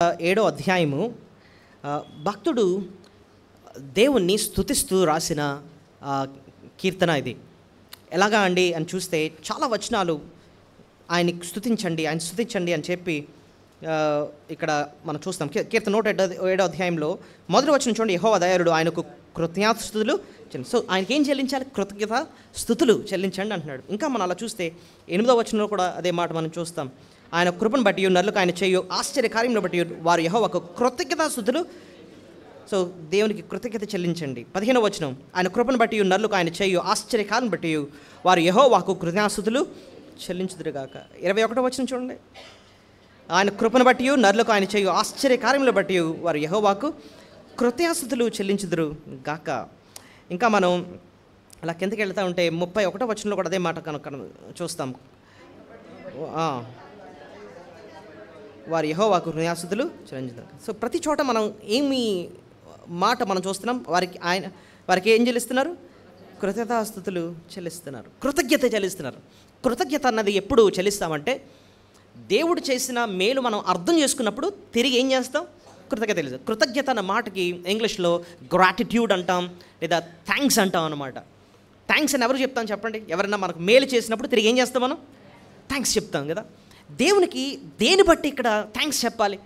7వ అధ్యాయము భక్తుడు దేవుణ్ణి స్తుతిస్తూ రాసిన కీర్తన ఇది. ఎలాగా అండి అని చూస్తే చాలా వచనాలు ఆయన్ని స్తుతించండి అని చెప్పి ఇక్కడ మనం చూస్తాం. కీర్తన 107వ అధ్యాయంలో మొదటి వచనం చూడండి. యెహోవా దయాళుడు, ఆయనకు కృతజ్ఞతాస్తుతులు. సో ఆయనకి ఏం చెల్లించాలి? కృతజ్ఞత స్తుతులు చెల్లించండి అంటున్నాడు. ఇంకా మనం అలా చూస్తే 8వ వచనంలో కూడా అదే మాట మనం చూస్తాం. ఆయన కృపను బట్టి నరులకు ఆయన చేయు ఆశ్చర్య కార్యములను బట్టి వారు యెహోవాకు కృతజ్ఞతాస్తుతులు. సో దేవునికి కృతజ్ఞత చెల్లించండి. 15వ వచనం, ఆయన కృపను బట్టి నరులకు ఆయన చేయు ఆశ్చర్య కార్యం బట్టి వారు యెహోవాకు కృతజ్ఞతాస్తుతులు చెల్లించుదురుగాక. 21వ వచనం చూడండి. ఆయన కృపను బట్టి నరులకు ఆయన చేయు ఆశ్చర్య కార్యములను బట్టి వారు యెహోవాకు కృతజ్ఞతాస్తుతులు చెల్లించుదురు గాక. ఇంకా మనం అలా కిందకి వెళ్తూ ఉంటే 31వ వచనంలో కూడా అదే మాట కనుక చూస్తాం. వారు యెహోవాకు కృతజ్ఞతాస్తుతులు చెల్లించుదురు. సో ప్రతి చోట మనం ఏమి మాట మనం చూస్తున్నాం? వారికి ఏం చెల్లిస్తున్నారు? కృతజ్ఞతాస్తుతులు చెల్లిస్తున్నారు, కృతజ్ఞత చెల్లిస్తున్నారు. కృతజ్ఞత అన్నది ఎప్పుడు చెల్లిస్తామంటే దేవుడు చేసిన మేలు మనం అర్థం చేసుకున్నప్పుడు తిరిగి ఏం చేస్తాం? కృతజ్ఞత తెలుసు. కృతజ్ఞత అన్న మాటకి ఇంగ్లీష్లో గ్రాటిట్యూడ్ అంటాం, లేదా థ్యాంక్స్ అంటాం అన్నమాట. థ్యాంక్స్ అని ఎవరు చెప్తాం చెప్పండి? ఎవరైనా మనకు మేలు చేసినప్పుడు తిరిగి ఏం చేస్తాం? మనం థ్యాంక్స్ చెప్తాం కదా. దేవునికి దేని బట్టి ఇక్కడ థ్యాంక్స్ చెప్పాలి?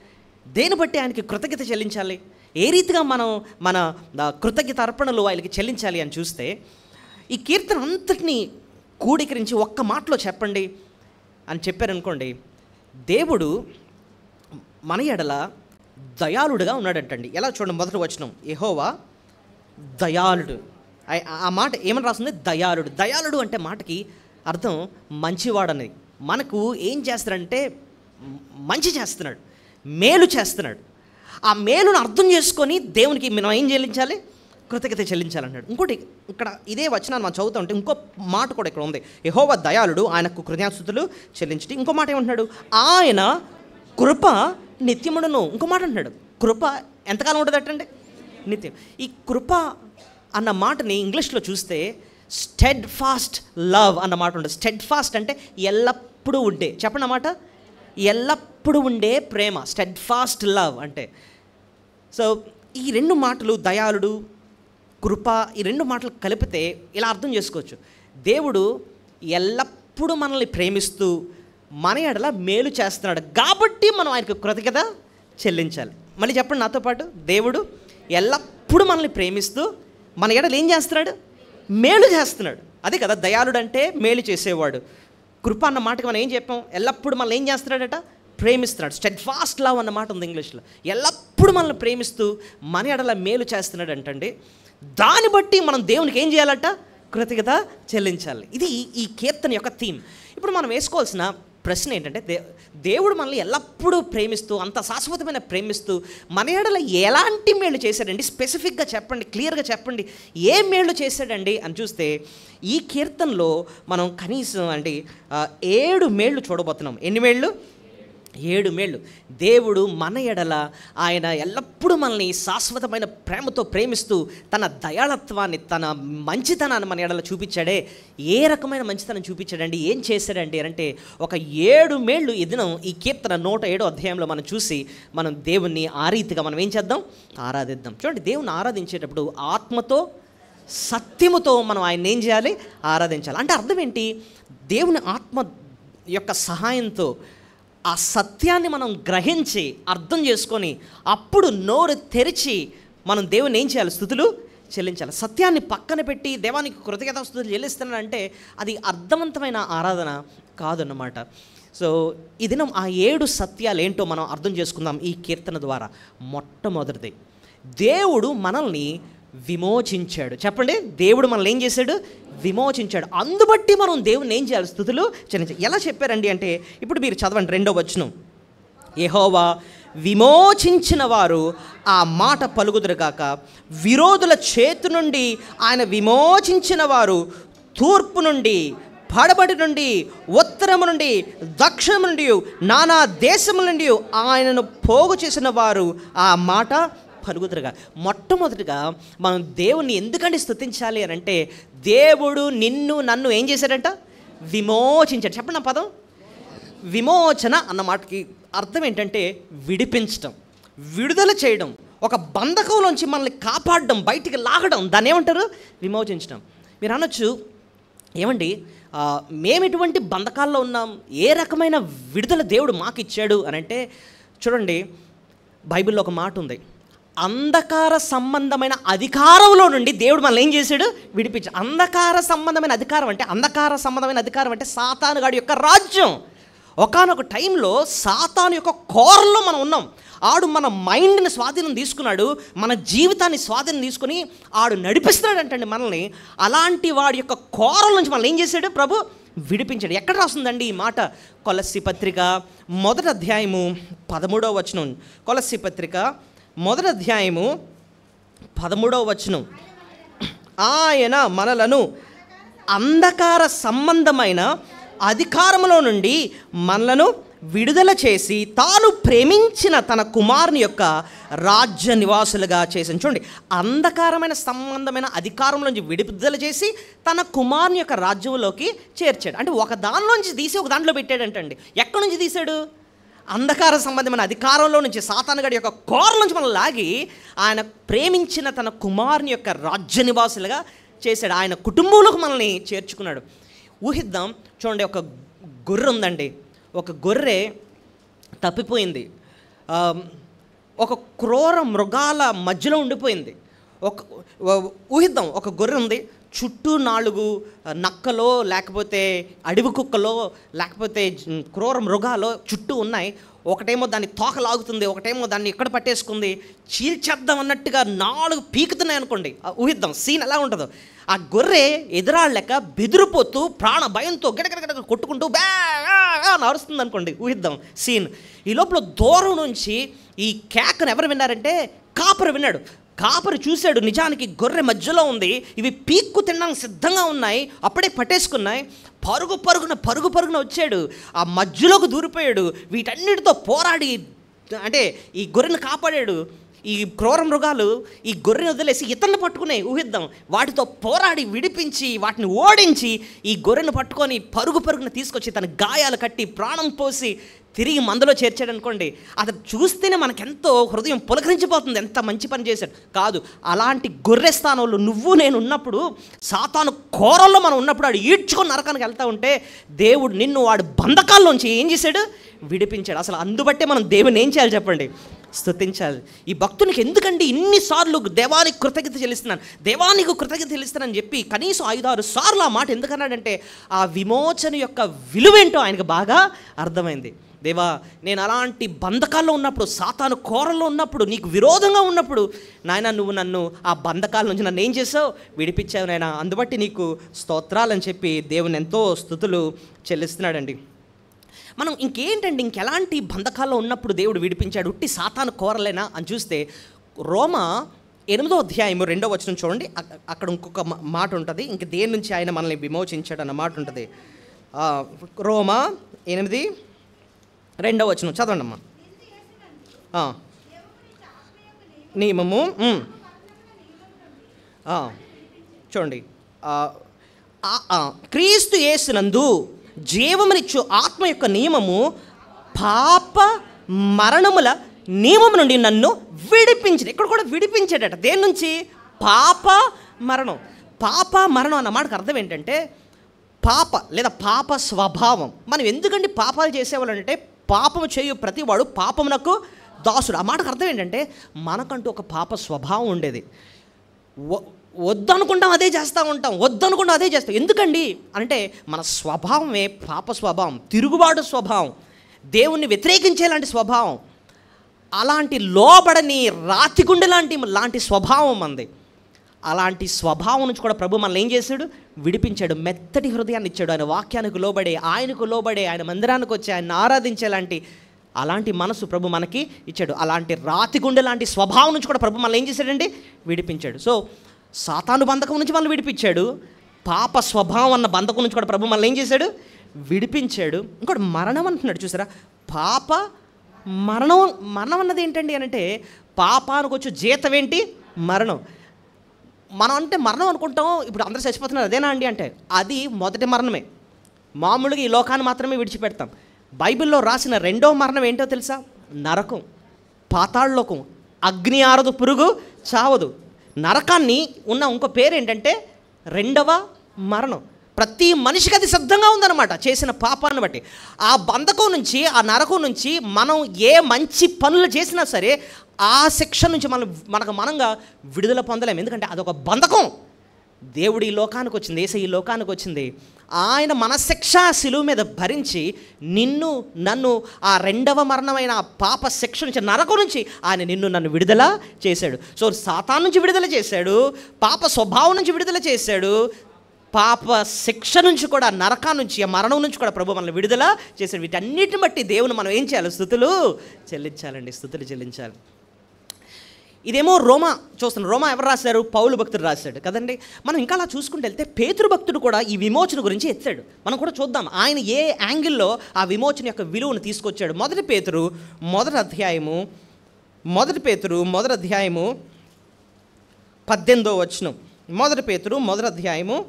దేని బట్టి ఆయనకి కృతజ్ఞత చెల్లించాలి? ఏ రీతిగా మనం మన కృతజ్ఞత అర్పణలు ఆయనకి చెల్లించాలి అని చూస్తే, ఈ కీర్తన అంతటినీ కూడీకరించి ఒక్క మాటలో చెప్పండి అని చెప్పారనుకోండి, దేవుడు మన ఎడల దయాళుడుగా ఉన్నాడంటండి. ఎలా చూడండి, మొదటి వచనం, యెహోవా దయాళుడు. ఆ మాట ఏమని రాస్తుంది? దయాళుడు. దయాళుడు అంటే మాటకి అర్థం మంచివాడని. మనకు ఏం చేస్తాడంటే మంచి చేస్తున్నాడు, మేలు చేస్తున్నాడు. ఆ మేలును అర్థం చేసుకొని దేవునికి మనం ఏం చెల్లించాలి? కృతజ్ఞత చెల్లించాలన్నాడు. ఇంకోటి ఇక్కడ ఇదే వచనాన్ని మనం చదువుతూ ఉంటే ఇంకో మాట కూడా ఇక్కడ ఉంది. యెహోవా దయాళుడు, ఆయనకు కృతజ్ఞతాస్తుతులు చెల్లించటి. ఇంకో మాట ఏమంటున్నాడు? ఆయన కృప నిత్యముడును. ఇంకో మాట అంటున్నాడు, కృప ఎంతకాలం ఉంటుందటండి? నిత్యం. ఈ కృప అన్న మాటని ఇంగ్లీష్లో చూస్తే స్టెడ్ ఫాస్ట్ లవ్ అన్న మాట ఉంటుంది. స్టెడ్ ఫాస్ట్ అంటే ఎల్లప్పుడూ ఉండే, చెప్పండి అన్నమాట, ఎల్లప్పుడూ ఉండే ప్రేమ, స్టెడ్ ఫాస్ట్ లవ్ అంటే. సో ఈ రెండు మాటలు, దయాళుడు, కృప, ఈ రెండు మాటలు కలిపితే ఇలా అర్థం చేసుకోవచ్చు. దేవుడు ఎల్లప్పుడూ మనల్ని ప్రేమిస్తూ మన ఎడల మేలు చేస్తున్నాడు కాబట్టి మనం ఆయనకు కృతజ్ఞత చెల్లించాలి. మళ్ళీ చెప్పండి నాతో పాటు, దేవుడు ఎల్లప్పుడూ మనల్ని ప్రేమిస్తూ మన ఎడల ఏం చేస్తున్నాడు? మేలు చేస్తున్నాడు. అదే కదా దయాళుడు అంటే, మేలు చేసేవాడు. కృప అన్న మాటకి మనం ఏం చెప్పాం? ఎల్లప్పుడూ మనల్ని ఏం చేస్తున్నాడట? ప్రేమిస్తున్నాడు. స్టెడ్ ఫాస్ట్ లవ్ అన్న మాట ఉంది ఇంగ్లీష్లో. ఎల్లప్పుడూ మనల్ని ప్రేమిస్తూ మన ఎడల మేలు చేస్తున్నాడు అంటండి. దాన్ని బట్టి మనం దేవునికి ఏం చేయాలట? కృతజ్ఞత చెల్లించాలి. ఇది ఈ కీర్తన యొక్క థీమ్. ఇప్పుడు మనం వేసుకోవాల్సిన ప్రశ్న ఏంటంటే, దేవుడు మనల్ని ఎల్లప్పుడూ ప్రేమిస్తూ, అంత శాశ్వతమైన ప్రేమిస్తూ మన ఎడల ఎలాంటి మేలు చేశాడండి? స్పెసిఫిక్గా చెప్పండి, క్లియర్గా చెప్పండి, ఏ మేలు చేశాడండి అని చూస్తే ఈ కీర్తనలో మనం కనీసం అండి 7 మేళ్ళు చూడబోతున్నాం. ఎన్ని మేళ్ళు? 7 మేళ్ళు. దేవుడు మన ఎడల ఆయన ఎల్లప్పుడూ మనల్ని శాశ్వతమైన ప్రేమతో ప్రేమిస్తూ తన దయాళత్వాన్ని, తన మంచితనాన్ని మన ఎడల చూపించాడే. ఏ రకమైన మంచితనం చూపించాడండి? ఏం చేశాడండి అంటే ఒక 7 మేళ్ళు ఈ దినం ఈ కీర్తన 107వ అధ్యాయంలో మనం చూసి మనం దేవుణ్ణి ఆ రీతిగా మనం ఏం చేద్దాం? ఆరాధిద్దాం. చూడండి, దేవుణ్ణి ఆరాధించేటప్పుడు ఆత్మతో సత్యముతో మనం ఆయన ఏం చేయాలి? ఆరాధించాలి. అంటే అర్థం ఏంటి? దేవుని ఆత్మ యొక్క సహాయంతో ఆ సత్యాన్ని మనం గ్రహించి అర్థం చేసుకొని అప్పుడు నోరు తెరిచి మనం దేవుని ఏం చేయాలి? స్తుతులు చెల్లించాలి. సత్యాన్ని పక్కన పెట్టి దేవానికి కృతజ్ఞతాస్తుతులు చెల్లిస్తున్నానంటే అది అర్థవంతమైన ఆరాధన కాదన్నమాట. సో ఈ దినం ఆ 7 సత్యాలు ఏంటో మనం అర్థం చేసుకుందాం ఈ కీర్తన ద్వారా. మొట్టమొదటిది, దేవుడు మనల్ని విమోచించాడు. చెప్పండి, దేవుడు మనల్ని ఏం చేశాడు? విమోచించాడు. అందుబట్టి మనం దేవుని ఏం చేయాలి? స్తుతులు చెల్లించాలి. ఎలా చెప్పారండి అంటే, ఇప్పుడు మీరు చదవండి 2వ వచనం. యెహోవా విమోచించిన వారు ఆ మాట పలుకుదురుగాక, విరోధుల చేతి నుండి ఆయన విమోచించిన వారు తూర్పు నుండి, పడబడి నుండి, ఉత్తరము నుండి, దక్షిణము నుండి, నానా దేశముల నుండి ఆయనను పోగు చేసిన వారు ఆ మాట పలుకుదురుగా. మొట్టమొదటిగా మనం దేవుణ్ణి ఎందుకంటే స్తుతించాలి అని అంటే, దేవుడు నిన్ను నన్ను ఏం చేశాడంట? విమోచించాడు. చెప్పండి ఆ పదం, విమోచన అన్న మాటకి అర్థం ఏంటంటే విడిపించడం, విడుదల చేయడం, ఒక బంధకంలోంచి మనల్ని కాపాడడం, బయటికి లాగడం, దాన్ని ఏమంటారు? విమోచించడం. మీరు అనొచ్చు, ఏమండి మేము ఎటువంటి బంధకాల్లో ఉన్నాం, ఏ రకమైన విడుదల దేవుడు మాకు ఇచ్చాడు అని అంటే, చూడండి బైబిల్లో ఒక మాట ఉంది, అంధకార సంబంధమైన అధికారంలో నుండి దేవుడు మనల్ని ఏం చేశాడు? విడిపించాడు. అంధకార సంబంధమైన అధికారం అంటే సాతానుగాడి యొక్క రాజ్యం. ఒకానొక టైంలో సాతాను యొక్క కోరల్లో మనం ఉన్నాం. ఆడు మన మైండ్ని స్వాధీనం తీసుకున్నాడు, మన జీవితాన్ని స్వాధీనం తీసుకుని ఆడు నడిపిస్తున్నాడు అంటండి మనల్ని. అలాంటి వాడి యొక్క కోరల నుంచి మనల్ని ఏం చేశాడు? ప్రభు విడిపించాడు. ఎక్కడ రాస్తుందండి ఈ మాట? కొలస్సీ పత్రిక 1వ అధ్యాయము 13వ వచనం. కొలస్సీ పత్రిక 1వ అధ్యాయము 13వ వచనం. ఆయన మనలను అంధకార సంబంధమైన అధికారంలో నుండి మనలను విడుదల చేసి తాను ప్రేమించిన తన కుమారుని యొక్క రాజ్య నివాసులుగా చేసి. చూడండి, అంధకారమైన సంబంధమైన అధికారం నుంచి విడుదల చేసి తన కుమారుని యొక్క రాజ్యంలోకి చేర్చాడు. అంటే ఒక దానిలోంచి తీసి ఒక దాంట్లో పెట్టాడంటండి. ఎక్కడి నుంచి తీశాడు? అంధకార సంబంధమైన అధికారంలో నుంచి, సాతానుగాడి యొక్క కోరల నుంచి మనం లాగి ఆయన ప్రేమించిన తన కుమారుని యొక్క రాజ్య నివాసులుగా చేశాడు. ఆయన కుటుంబంలోకి మనల్ని చేర్చుకున్నాడు. ఊహిద్దాం, చూడండి, ఒక గొర్రె ఉందండి. ఒక గొర్రె తప్పిపోయింది, ఒక క్రూర మృగాల మధ్యలో ఉండిపోయింది. ఊహిద్దాం, ఒక గొర్రె ఉంది, చుట్టూ 4 నక్కలో లేకపోతే అడవి కుక్కలో లేకపోతే క్రూర మృగాలు చుట్టూ ఉన్నాయి. ఒకటేమో దాన్ని తోక లాగుతుంది, ఒకటేమో దాన్ని ఇక్కడ పట్టేసుకుంది, చీల్చేద్దాం అన్నట్టుగా 4 పీకుతున్నాయి అనుకోండి. ఊహిద్దాం సీన్ ఎలా ఉంటుందో. ఆ గొర్రె ఎదురాళ్ళక బెదిరిపోతూ ప్రాణ భయంతో గిడగడ కొట్టుకుంటూ బ్యా నరుస్తుంది అనుకోండి. ఊహిద్దాం సీన్. ఈ లోపల దూరం నుంచి ఈ కేకను ఎవరు విన్నారంటే కాపరి విన్నాడు. కాపరి చూశాడు, నిజానికి గొర్రె మధ్యలో ఉంది, ఇవి పీక్కు తినడానికి సిద్ధంగా ఉన్నాయి, అప్పుడే పట్టేసుకున్నాయి. పరుగున వచ్చాడు, ఆ మధ్యలోకి దూరిపోయాడు, వీటన్నిటితో పోరాడి అంటే ఈ గొర్రెను కాపాడాడు. ఈ క్రూర మృగాలు ఈ గొర్రెను వదిలేసి ఇతన్ని పట్టుకున్నాయి. ఊహిద్దాం, వాటితో పోరాడి విడిపించి వాటిని ఓడించి ఈ గొర్రెను పట్టుకొని పరుగున తీసుకొచ్చి తన గాయాలు కట్టి ప్రాణం పోసి తిరిగి మందలో చేర్చాడు అనుకోండి. అది చూస్తేనే మనకెంతో హృదయం పులకరించిపోతుంది, ఎంత మంచి పని చేశాడు. కాదు, అలాంటి గొర్రె స్థానంలో నువ్వు నేను ఉన్నప్పుడు, సాతాను కోరల్లో మనం ఉన్నప్పుడు, వాడు ఈడ్చుకొని నరకానికి వెళ్తూ ఉంటే దేవుడు నిన్ను వాడి బంధకాల్లోంచి ఏం చేశాడు? విడిపించాడు. అసలు అందుబట్టే మనం దేవుని ఏం చేయాలి చెప్పండి? స్తుతించాలి. ఈ భక్తునికి ఎందుకండి ఇన్నిసార్లు దేవానికి కృతజ్ఞత చెల్లిస్తున్నానని చెప్పి కనీసం 5-6 సార్లు ఆ మాట ఎందుకన్నాడంటే ఆ విమోచన యొక్క విలువేంటో ఆయనకు బాగా అర్థమైంది. దేవా, నేను అలాంటి బంధకాల్లో ఉన్నప్పుడు, సాతాను కోరల్లో ఉన్నప్పుడు, నీకు విరోధంగా ఉన్నప్పుడు, నాయన నువ్వు నన్ను ఆ బంధకాల నుంచి నన్ను ఏం చేసావు? విడిపించావు నాయన, అందుబట్టి నీకు స్తోత్రాలని చెప్పి దేవుని ఎంతో స్తుతులు చెల్లిస్తున్నాడండి. మనం ఇంకెలాంటి బంధకాల్లో ఉన్నప్పుడు దేవుడు విడిపించాడు? ఉట్టి సాతాను కోరలేనా అని చూస్తే రోమా 8వ అధ్యాయము 2వ వచనం చూడండి. అక్కడ ఇంకొక మాట ఉంటుంది, ఇంక దేని నుంచి ఆయన మనల్ని విమోచించాడు అన్న మాట ఉంటుంది. రోమా 8:2 వచనం చదవండి అమ్మా. నియమము చూడండి, క్రీస్తు యేసునందు జీవమునిచ్చు ఆత్మ యొక్క నియమము పాప మరణముల నియమము నుండి నన్ను విడిపించింది. ఇక్కడ కూడా విడిపించాడట. దేని నుంచి? పాప మరణం. పాప మరణం అన్న మాటకు అర్థం ఏంటంటే పాప లేదా పాప స్వభావం. మనం ఎందుకంటే పాపాలు చేసేవాళ్ళంటే పాపము చేయు ప్రతివాడు పాపమునకు దాసుడు. ఆ మాటకు అర్థం ఏంటంటే మనకంటూ ఒక పాప స్వభావం ఉండేది. వద్దనుకుంటాం అదే చేస్తూ ఉంటాం, వద్దనుకుంటాం అదే చేస్తాం. ఎందుకండి అంటే మన స్వభావమే పాప స్వభావం, తిరుగుబాటు స్వభావం, దేవుణ్ణి వ్యతిరేకించేలాంటి స్వభావం, అలాంటి లోబడని రాతిగుండె లాంటి స్వభావం మంది. అలాంటి స్వభావం నుంచి కూడా ప్రభు మనల్ని ఏం చేశాడు? విడిపించాడు. మెత్తటి హృదయాన్ని ఇచ్చాడు. ఆయన వాక్యానికి లోబడే, ఆయనకు లోబడే, ఆయన మందిరానికి వచ్చి ఆయన ఆరాధించేలాంటి అలాంటి మనసు ప్రభు మనకి ఇచ్చాడు. అలాంటి రాతిగుండె లాంటి స్వభావం నుంచి కూడా ప్రభు మనల్ని ఏం చేశాడండి? విడిపించాడు. సో సాతాను బంధకం నుంచి మనల్ని విడిపించాడు. పాప స్వభావం అన్న బంధకం నుంచి కూడా ప్రభు మనల్ని ఏం చేశాడు? విడిపించాడు. ఇంకోటి మరణం అంటున్నాడు చూసారా? పాప మరణం అన్నది ఏంటండి అని అంటే పాపానికి వచ్చే జీతం ఏంటి? మరణం. మనం అంటే మరణం అనుకుంటాం, ఇప్పుడు అందరూ చచ్చిపోతున్నారు అదేనా అండి అంటే అది మొదటి మరణమే. మామూలుగా ఈ లోకాన్ని మాత్రమే విడిచిపెడతాం. బైబిల్లో రాసిన రెండో మరణం ఏంటో తెలుసా? నరకం, పాతాళలోకం. అగ్ని ఆరదు, పురుగు చావదు. నరకాన్ని ఉన్న ఇంకో పేరు ఏంటంటే రెండవ మరణం. ప్రతి మనిషికి అది సిద్ధంగా ఉందన్నమాట, చేసిన పాపాన్ని బట్టి. ఆ బంధకం నుంచి, ఆ నరకం నుంచి మనం ఏ మంచి పనులు చేసినా సరే ఆ శిక్ష నుంచి మనకు మనంగా విడుదల పొందలేము. ఎందుకంటే అదొక బంధకం. దేవుడు ఈ లోకానికి వచ్చింది, యేసయ్య ఈ లోకానికి వచ్చింది. ఆయన మన శిక్ష శిలువ మీద భరించి నిన్ను నన్ను ఆ రెండవ మరణమైన ఆ పాప శిక్ష నుంచి, నరకం నుంచి ఆయన నిన్ను నన్ను విడుదల చేశాడు. సో సాతాను నుంచి విడుదల చేశాడు, పాప స్వభావం నుంచి విడుదల చేశాడు, పాప శిక్ష నుంచి కూడా, నరకం నుంచి, ఆ మరణం నుంచి కూడా ప్రభు మనల్ని విడుదల చేశాడు. వీటన్నిటిని బట్టి దేవుని మనం ఏం చేయాలి? స్తుతులు చెల్లించాలండి, స్తుతులు చెల్లించాలి. ఇదేమో రోమా చూస్తున్నాం. రోమా ఎవరు రాశారు? పౌలు భక్తుడు రాశాడు కదండి. మనం ఇంకా అలా చూసుకుంటూ వెళ్తే పేతురు భక్తుడు కూడా ఈ విమోచన గురించి ఎత్తాడు. మనం కూడా చూద్దాం ఆయన ఏ యాంగిల్లో ఆ విమోచన యొక్క విలువను తీసుకొచ్చాడు. మొదటి పేతురు మొదటి అధ్యాయము 18వ వచనం. మొదటి పేతురు మొదటి అధ్యాయము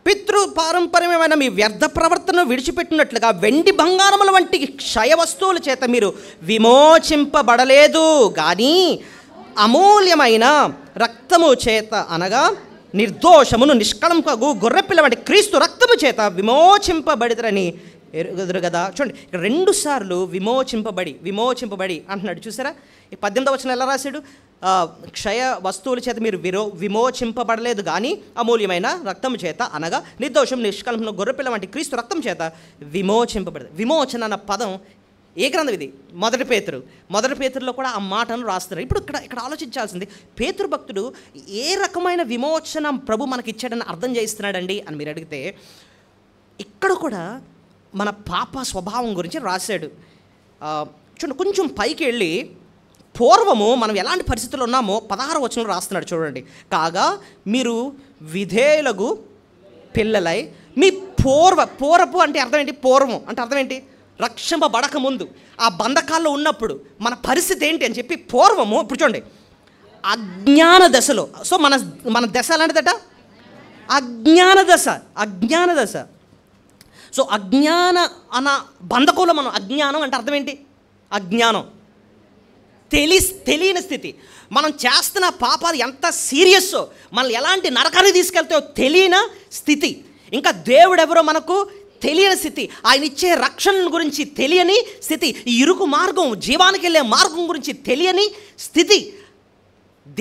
పితృ పారంపర్యమైన మీ వ్యర్థ ప్రవర్తనను విడిచిపెట్టినట్లుగా వెండి బంగారముల వంటి క్షయ వస్తువుల చేత మీరు విమోచింపబడలేదు, కానీ అమూల్యమైన రక్తము చేత, అనగా నిర్దోషమును నిష్కళంకగు గొర్రెపిల్ల వంటి క్రీస్తు రక్తము చేత విమోచింపబడితరని ఎరుగుదురు కదా. చూడండి, ఇక్కడ 2 సార్లు విమోచింపబడి అంటున్నాడు. చూసారా? ఈ 18వ వచనం ఎలా రాశాడు? క్షయ వస్తువుల చేత మీరు విమోచింపబడలేదు, కానీ అమూల్యమైన రక్తం చేత, అనగా నిర్దోషం నిష్కల్పన గొర్రెపిల్ల వంటి క్రీస్తు రక్తం చేత విమోచింపబడదు. విమోచన అన్న పదం ఏ గ్రంథం ఇది? మొదటి పేతురులో కూడా ఆ మాటను రాస్తారు. ఇప్పుడు ఇక్కడ ఆలోచించాల్సింది, పేతురు భక్తుడు ఏ రకమైన విమోచన ప్రభు మనకి ఇచ్చాడని అర్థం చేయిస్తున్నాడండి అని మీరు అడిగితే, ఇక్కడ కూడా మన పాప స్వభావం గురించి రాశాడు. చూడండి, కొంచెం పైకి వెళ్ళి పూర్వము మనం ఎలాంటి పరిస్థితుల్లో ఉన్నామో 16వ వచనంలో రాస్తున్నాడు. చూడండి, కాగా మీరు విధేయులకు పిల్లలై మీ పూర్వపు అంటే అర్థం ఏంటి? పూర్వం అంటే అర్థం ఏంటి? రక్షింపబడక ముందు, ఆ బంధకాల్లో ఉన్నప్పుడు మన పరిస్థితి ఏంటి అని చెప్పి పూర్వము. ఇప్పుడు చూడండి, అజ్ఞాన దశలో. సో మన దశ అలాంటిదట, అజ్ఞాన దశ. సో అజ్ఞాన అన్న బంధకంలో మనం, అజ్ఞానం అంటే అర్థం ఏంటి? అజ్ఞానం, తెలియని స్థితి. మనం చేస్తున్న పాపాలు ఎంత సీరియస్సో, మనల్ని ఎలాంటి నరకానికి తీసుకెళ్తాయో తెలియని స్థితి. ఇంకా దేవుడెవరో మనకు తెలియని స్థితి, ఆయన ఇచ్చే రక్షణ గురించి తెలియని స్థితి, ఈ ఇరుకు మార్గం, జీవానికి వెళ్ళే మార్గం గురించి తెలియని స్థితి,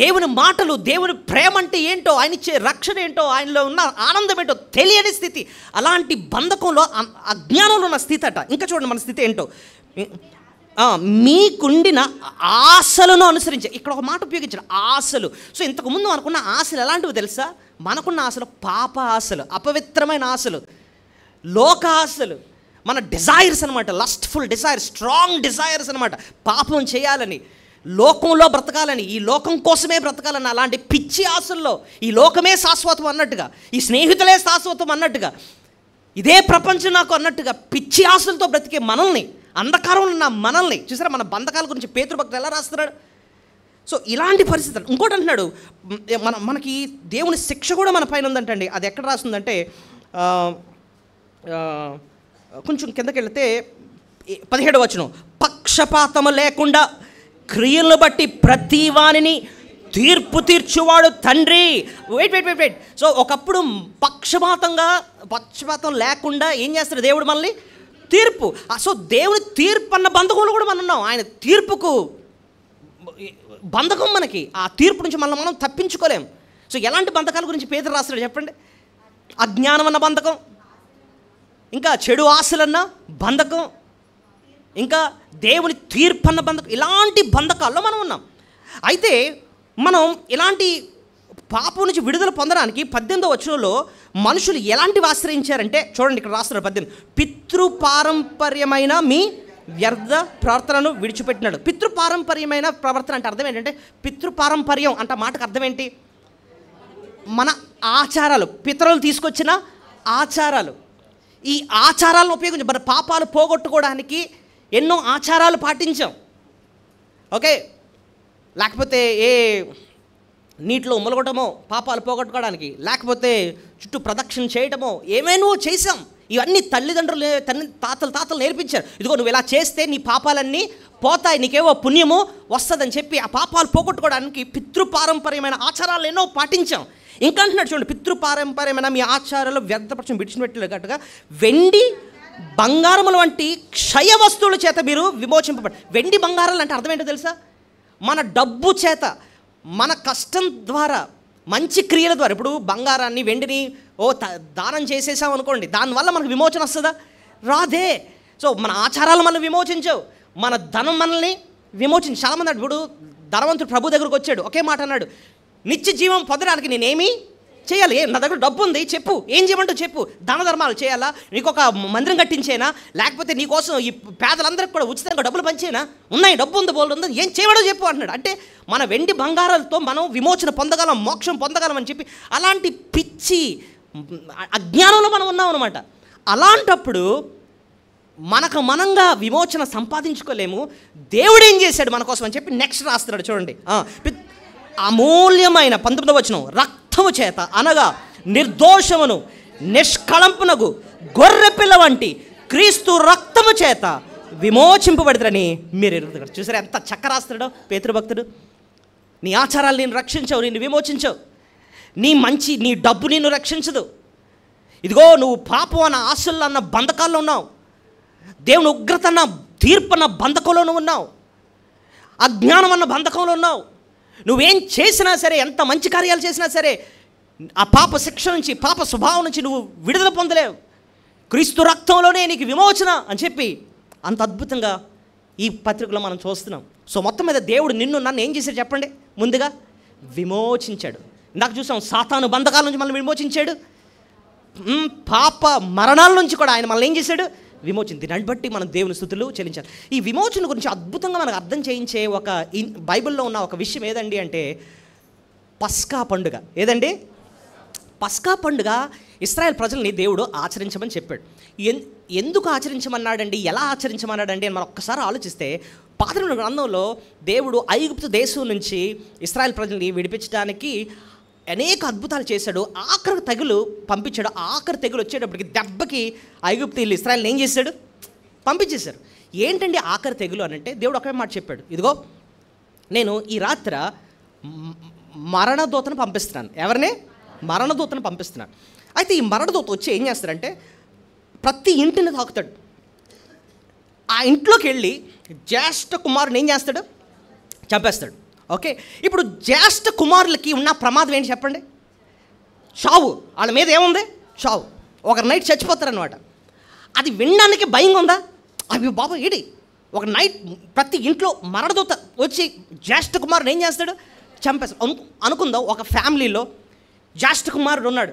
దేవుని మాటలు, దేవుని ప్రేమ అంటే ఏంటో, ఆయన ఇచ్చే రక్షణ ఏంటో, ఆయనలో ఉన్న ఆనందం ఏంటో తెలియని స్థితి. అలాంటి బంధకంలో, అజ్ఞానంలో ఉన్న స్థితి అట. ఇంకా చూడండి మన స్థితి ఏంటో, మీకుండిన ఆశలను అనుసరించే. ఇక్కడ ఒక మాట ఉపయోగించారు, ఆశలు. సో ఇంతకుముందు మనకున్న ఆశలు ఎలాంటివి తెలుసా? మనకున్న ఆశలు పాప ఆశలు, అపవిత్రమైన ఆశలు, లోక ఆశలు, మన డిజైర్స్ అనమాట, లస్ట్ఫుల్ డిజైర్స్, స్ట్రాంగ్ డిజైర్స్ అనమాట. పాపం చేయాలని, లోకంలో బ్రతకాలని, ఈ లోకం కోసమే బ్రతకాలని, అలాంటి పిచ్చి ఆశల్లో, ఈ లోకమే శాశ్వతం అన్నట్టుగా, ఈ స్నేహితులే శాశ్వతం అన్నట్టుగా, ఇదే ప్రపంచం నాకు అన్నట్టుగా పిచ్చి ఆశలతో బ్రతికే మనల్ని, అంధకారంలో ఉన్న మనల్ని చూసారా? మన బంధకాల గురించి పేతురు భక్తుడు ఎలా రాస్తున్నాడు? సో ఇలాంటి పరిస్థితులు. ఇంకోటి అంటున్నాడు, మనకి దేవుని శిక్ష కూడా మన పైన ఉందంటండి. అది ఎక్కడ రాస్తుందంటే, కొంచెం కిందకి వెళితే 17వ వచనం, పక్షపాతము లేకుండా క్రియలను బట్టి ప్రతి వానిని తీర్పు తీర్చువాడు తండ్రి. వెయిట్. సో ఒకప్పుడు పక్షపాతం లేకుండా ఏం చేస్తాడు దేవుడు? మనల్ని తీర్పు. సో దేవుని తీర్పు అన్న బంధకంలో కూడా మనం ఉన్నాం. ఆయన తీర్పుకు బంధకం మనకి, ఆ తీర్పు నుంచి మనం తప్పించుకోలేం. సో ఎలాంటి బంధకాల గురించి పేతురు రాస్తాడు చెప్పండి? అజ్ఞానం అన్న బంధకం, ఇంకా చెడు ఆశలన్న బంధకం, ఇంకా దేవుని తీర్పు అన్న బంధకం. ఇలాంటి బంధకాల్లో మనం ఉన్నాం. అయితే మనం ఇలాంటి పాపం నుంచి విడుదల పొందడానికి 18వ వచనంలో మనుషులు ఎలాంటివి ఆశ్రయించారంటే, చూడండి ఇక్కడ రాస్తున్నారు 18, పితృపారంపర్యమైన మీ వ్యర్థ ప్రవర్తనను విడిచిపెట్టినాడు. పితృపారంపర్యమైన ప్రవర్తన అంటే అర్థం ఏంటంటే, పితృపారంపర్యం అంటే మాటకు అర్థం ఏంటి? మన ఆచారాలు, పితరులు తీసుకొచ్చిన ఆచారాలు. ఈ ఆచారాలను ఉపయోగించి మన పాపాలు పోగొట్టుకోవడానికి ఎన్నో ఆచారాలు పాటించాం. ఓకే, లేకపోతే నీటిలో ములగటమో పాపాలు పోగొట్టుకోవడానికి, లేకపోతే చుట్టూ ప్రదక్షిణ చేయటమో ఏమేనో చేసాం. ఇవన్నీ తల్లిదండ్రులు తాతలు నేర్పించారు. ఇదిగో నువ్వు ఇలా చేస్తే నీ పాపాలన్నీ పోతాయి, నీకేవో పుణ్యమో వస్తుందని చెప్పి ఆ పాపాలు పోగొట్టుకోవడానికి పితృపారంపర్యమైన ఆచారాలు ఎన్నో పాటించాం. ఇంకా అంటున్నాడు చూడండి, పితృపారంపర్యమైన మీ ఆచారాలు వ్యర్థపరచం విడిచిపెట్టేటట్టుగా వెండి బంగారముల వంటి క్షయ వస్తువుల చేత మీరు విమోచింపబడి. వెండి బంగారాలు అంటే అర్థం ఏంటో తెలుసా? మన డబ్బు చేత, మన కష్టం ద్వారా, మంచి క్రియల ద్వారా. ఇప్పుడు బంగారాన్ని వెండిని దానం చేసేసాం అనుకోండి, దానివల్ల మనకు విమోచన వస్తుందా? రాదే. సో మన ఆచారాలు మనల్ని విమోచించవు, మన ధనం మనల్ని విమోచించు. చాలామంది ఇప్పుడు ధనవంతుడు ప్రభు దగ్గరకు వచ్చాడు, ఒకే మాట అన్నాడు, నిత్య జీవం పొందడానికి నేనేమి చేయాలి? నా దగ్గర డబ్బు ఉంది, చెప్పు, ఏం చేయమంటూ చెప్పు. దాన ధర్మాలు చేయాలా? నీకు ఒక మందిరం కట్టించేనా? లేకపోతే నీకోసం ఈ పేదలందరికీ కూడా ఉచితంగా డబ్బులు పంచేనా? ఉన్నాయి, డబ్బు ఉంది, బోల్డ్ ఉంది, ఏం చేయడో చెప్పు అంటున్నాడు. అంటే మన వెండి బంగారాలతో మనం విమోచన పొందగలం, మోక్షం పొందగలం అని చెప్పి అలాంటి పిచ్చి అజ్ఞానంలో మనం ఉన్నాం అనమాట. అలాంటప్పుడు మనకు మనంగా విమోచన సంపాదించుకోలేము. దేవుడు ఏం చేశాడు మన కోసం అని చెప్పి నెక్స్ట్ రాస్తున్నాడు చూడండి. అమూల్యమైన 19వ వచనం, రక్తము చేత అనగా నిర్దోషమును నిష్కళంపునగు గొర్రెపిల్ల వంటి క్రీస్తు రక్తము చేత విమోచింపబడతారని మీరు ఎరుగుతారు. చూసారా ఎంత చక్క రాస్తున్నాడో పేతురు భక్తుడు. నీ ఆచారాలు నేను రక్షించవు, నిన్ను విమోచించవు. నీ డబ్బు నిన్ను రక్షించదు. ఇదిగో నువ్వు పాపం అన్న ఆశలు అన్న బంధకాల్లో ఉన్నావు, దేవుని ఉగ్రత అన్న తీర్పు అన్న బంధకంలోనూ ఉన్నావు, అజ్ఞానం అన్న బంధకంలో ఉన్నావు. నువ్వేం చేసినా సరే, ఎంత మంచి కార్యాలు చేసినా సరే, ఆ పాప శిక్ష నుంచి, పాప స్వభావం నుంచి నువ్వు విడుదల పొందలేవు. క్రీస్తు రక్తంలోనే నీకు విమోచన అని చెప్పి అంత అద్భుతంగా ఈ పత్రికలో మనం చూస్తున్నాం. సో మొత్తం మీద దేవుడు నన్ను ఏం చేశాడు చెప్పండి? ముందుగా విమోచించాడు. ఇందాక చూసాం, సాతాను బంధకాల నుంచి మనల్ని విమోచించాడు, పాప మరణాల నుంచి కూడా ఆయన మనల్ని ఏం చేశాడు? విమోచింది. దాన్ని బట్టి మనం దేవుని స్తుతులు చెల్లించాలి. ఈ విమోచన గురించి అద్భుతంగా మనకు అర్థం చేయించే ఒక బైబిల్లో ఉన్న ఒక విషయం ఏదండి అంటే పస్కా పండుగ. ఏదండి? పస్కా పండుగ ఇశ్రాయేల్ ప్రజల్ని దేవుడు ఆచరించమని చెప్పాడు. ఎందుకు ఆచరించమన్నాడండి, ఎలా ఆచరించమన్నాడండి అని మనం ఒక్కసారి ఆలోచిస్తే, పాత నిబంధన గ్రంథంలో దేవుడు ఐగుప్తు దేశం నుంచి ఇశ్రాయేల్ ప్రజల్ని విడిపించడానికి అనేక అద్భుతాలు చేశాడు. ఆఖరి తెగులు పంపించాడు. ఆఖరి తెగులు వచ్చేటప్పటికి దెబ్బకి ఐగుప్తీయులు ఇశ్రాయేల్ని ఏం చేశాడు? పంపించేశారు. ఏంటండి ఆఖరి తెగులు అని అంటే, దేవుడు ఒకే మాట చెప్పాడు, ఇదిగో నేను ఈ రాత్రి మరణదూతను పంపిస్తున్నాను. ఎవరిని? మరణదూతను పంపిస్తున్నాను. అయితే ఈ మరణదూత వచ్చి ఏం చేస్తాడంటే ప్రతి ఇంటిని తాకుతాడు. ఆ ఇంట్లోకి వెళ్ళి జ్యేష్ఠ కుమారుని ఏం చేస్తాడు? చంపేస్తాడు. ఓకే, ఇప్పుడు జ్యేష్ఠ కుమారులకి ఉన్న ప్రమాదం ఏంటి చెప్పండి? చావు. వాళ్ళ మీద ఏముంది? చావు. ఒక నైట్ చచ్చిపోతారనమాట. అది వినడానికి భయంగా ఉందా? అవి బాబా ఏడి ఒక నైట్ ప్రతి ఇంట్లో మరణదూత వచ్చి జ్యేష్ఠ కుమారుడు ఏం చేస్తాడు? చంపేస్తాడు. అనుకుందాం ఒక ఫ్యామిలీలో జ్యేష్ఠ కుమారుడు ఉన్నాడు.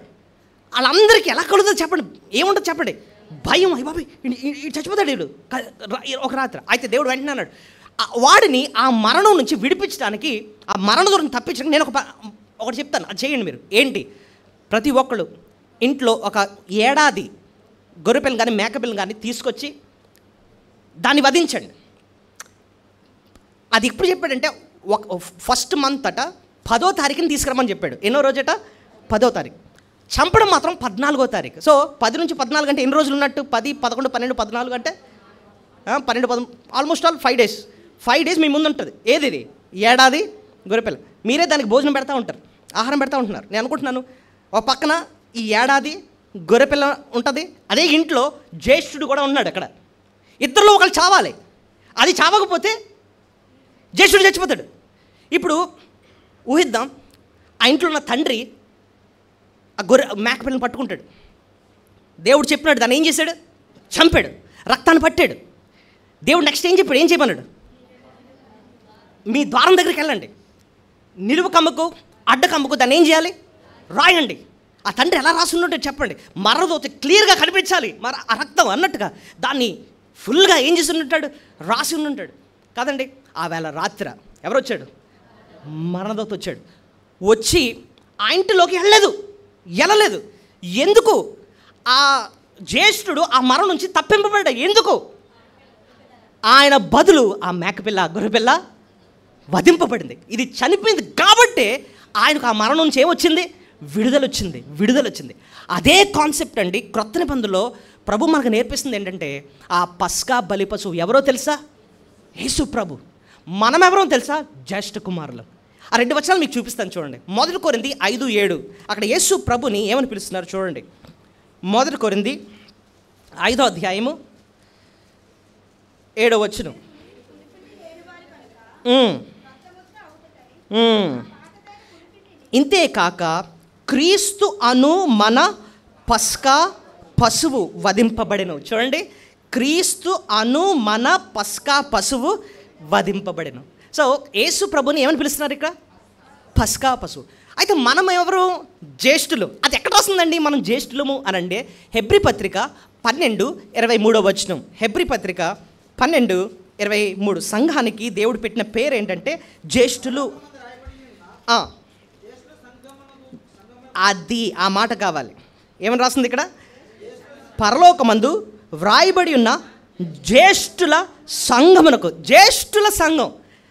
వాళ్ళందరికీ ఎలా కలుగుతుంది చెప్పండి? ఏముంటుంది చెప్పండి? భయం. అయ్యి బాబా చచ్చిపోతాడు వీడు ఒక రాత్రి. అయితే దేవుడు వెంటనే అన్నాడు, వాడిని ఆ మరణం నుంచి విడిపించడానికి, ఆ మరణ దూరం తప్పించడానికి నేను ఒకటి చెప్తాను, అది చేయండి మీరు. ఏంటి? ప్రతి ఒక్కళ్ళు ఇంట్లో ఒక ఏడాది గొర్రెపిల్లని కానీ మేకపిల్లని కానీ తీసుకొచ్చి దాన్ని వధించండి. అది ఎప్పుడు చెప్పాడంటే ఫస్ట్ మంత్ అట 10వ తారీఖుని తీసుకురమ్మని చెప్పాడు. ఎన్నో రోజట? 10వ తారీఖు. చంపడం మాత్రం 14వ తారీఖు. సో 10 నుంచి 14 అంటే ఎన్ని రోజులు ఉన్నట్టు? 10, 11, 12, 14 అంటే 12, 13, ఆల్మోస్ట్ ఆల్ 5 days. 5 days మీ ముందు ఉంటుంది. ఏది ఇది? ఏడాది గొర్రెపిల్ల. మీరే దానికి భోజనం పెడతా ఉంటారు, ఆహారం పెడతా ఉంటున్నారు. నేను అనుకుంటున్నాను, ఒక పక్కన ఈ ఏడాది గొర్రెపిల్ల ఉంటుంది, అదే ఇంట్లో జ్యేష్ఠుడు కూడా ఉన్నాడు. అక్కడ ఇద్దరిలో ఒకళ్ళు చావాలి. అది చావకపోతే జ్యేష్ఠుడు చచ్చిపోతాడు. ఇప్పుడు ఊహిద్దాం, ఆ ఇంట్లో ఉన్న తండ్రి ఆ మేకపిల్లని పట్టుకుంటాడు. దేవుడు చెప్పినాడు, దాన్ని ఏం చేశాడు? చంపాడు, రక్తాన్ని పట్టాడు. దేవుడు నెక్స్ట్ ఏం చెప్పాడు? ఏం చేయమన్నాడు? మీ ద్వారం దగ్గరికి వెళ్ళండి, నిలువు కమ్మకు అడ్డ కమ్మకు దాన్ని ఏం చేయాలి? రాయండి. ఆ తండ్రి ఎలా రాసున్నట్టు చెప్పండి. మరణదూత క్లియర్గా కనిపించాలి, మరి ఆ రక్తం అన్నట్టుగా దాన్ని ఫుల్గా ఏం చేస్తున్నట్టాడు? రాసి ఉన్నట్టాడు కాదండి. ఆ వేళ రాత్రి ఎవరు వచ్చాడు? మరణదూత వచ్చాడు. వచ్చి ఆ ఇంటిలోకి వెళ్ళలేదు. ఎందుకు? ఆ జ్యేష్ఠుడు ఆ మరణం నుంచి తప్పింపబడ్డా. ఎందుకు? ఆయన బదులు ఆ మేకపిల్ల, గొర్రెపిల్ల వధింపబడింది. ఇది చనిపోయింది కాబట్టి ఆయనకు ఆ మరణం నుంచి ఏమొచ్చింది? విడుదల వచ్చింది. అదే కాన్సెప్ట్ అండి క్రొత్త నిబంధనలో ప్రభు మనకు నేర్పిస్తుంది ఏంటంటే, ఆ పస్కా బలి పశువు ఎవరో తెలుసా? యేసు ప్రభు. మనం ఎవరో తెలుసా? జ్యేష్ఠ కుమారులు. ఆ 2 వచనాలు మీకు చూపిస్తాను చూడండి. 1 కొరింథీ 5:7 అక్కడ యేసు ప్రభుని ఏమని పిలుస్తున్నారు చూడండి. 1 కొరింథీ 5వ అధ్యాయము 7వ వచనం. ఇంతే కాక క్రీస్తు అను మన పస్కా పశువు వధింపబడెను. చూడండి, క్రీస్తు అను మన పస్కా పశువు వధింపబడెను. సో యేసు ప్రభుని ఏమని పిలుస్తున్నారు ఇక్కడ? పస్కా పశువు. అయితే మనం ఎవరు? జ్యేష్ఠులు. అది ఎక్కడ వస్తుందండి మనం జ్యేష్ఠులము అనంటే? హెబ్రీ పత్రిక 12:23 వచనం. హెబ్రీ పత్రిక 12:23. సంఘానికి దేవుడు పెట్టిన పేరు ఏంటంటే జ్యేష్ఠులు. అది ఆ మాట కావాలి. ఏమని రాస్తుంది ఇక్కడ? పరలోకమందు వ్రాయబడి ఉన్న జ్యేష్ఠుల సంఘమునకు. జ్యేష్ఠుల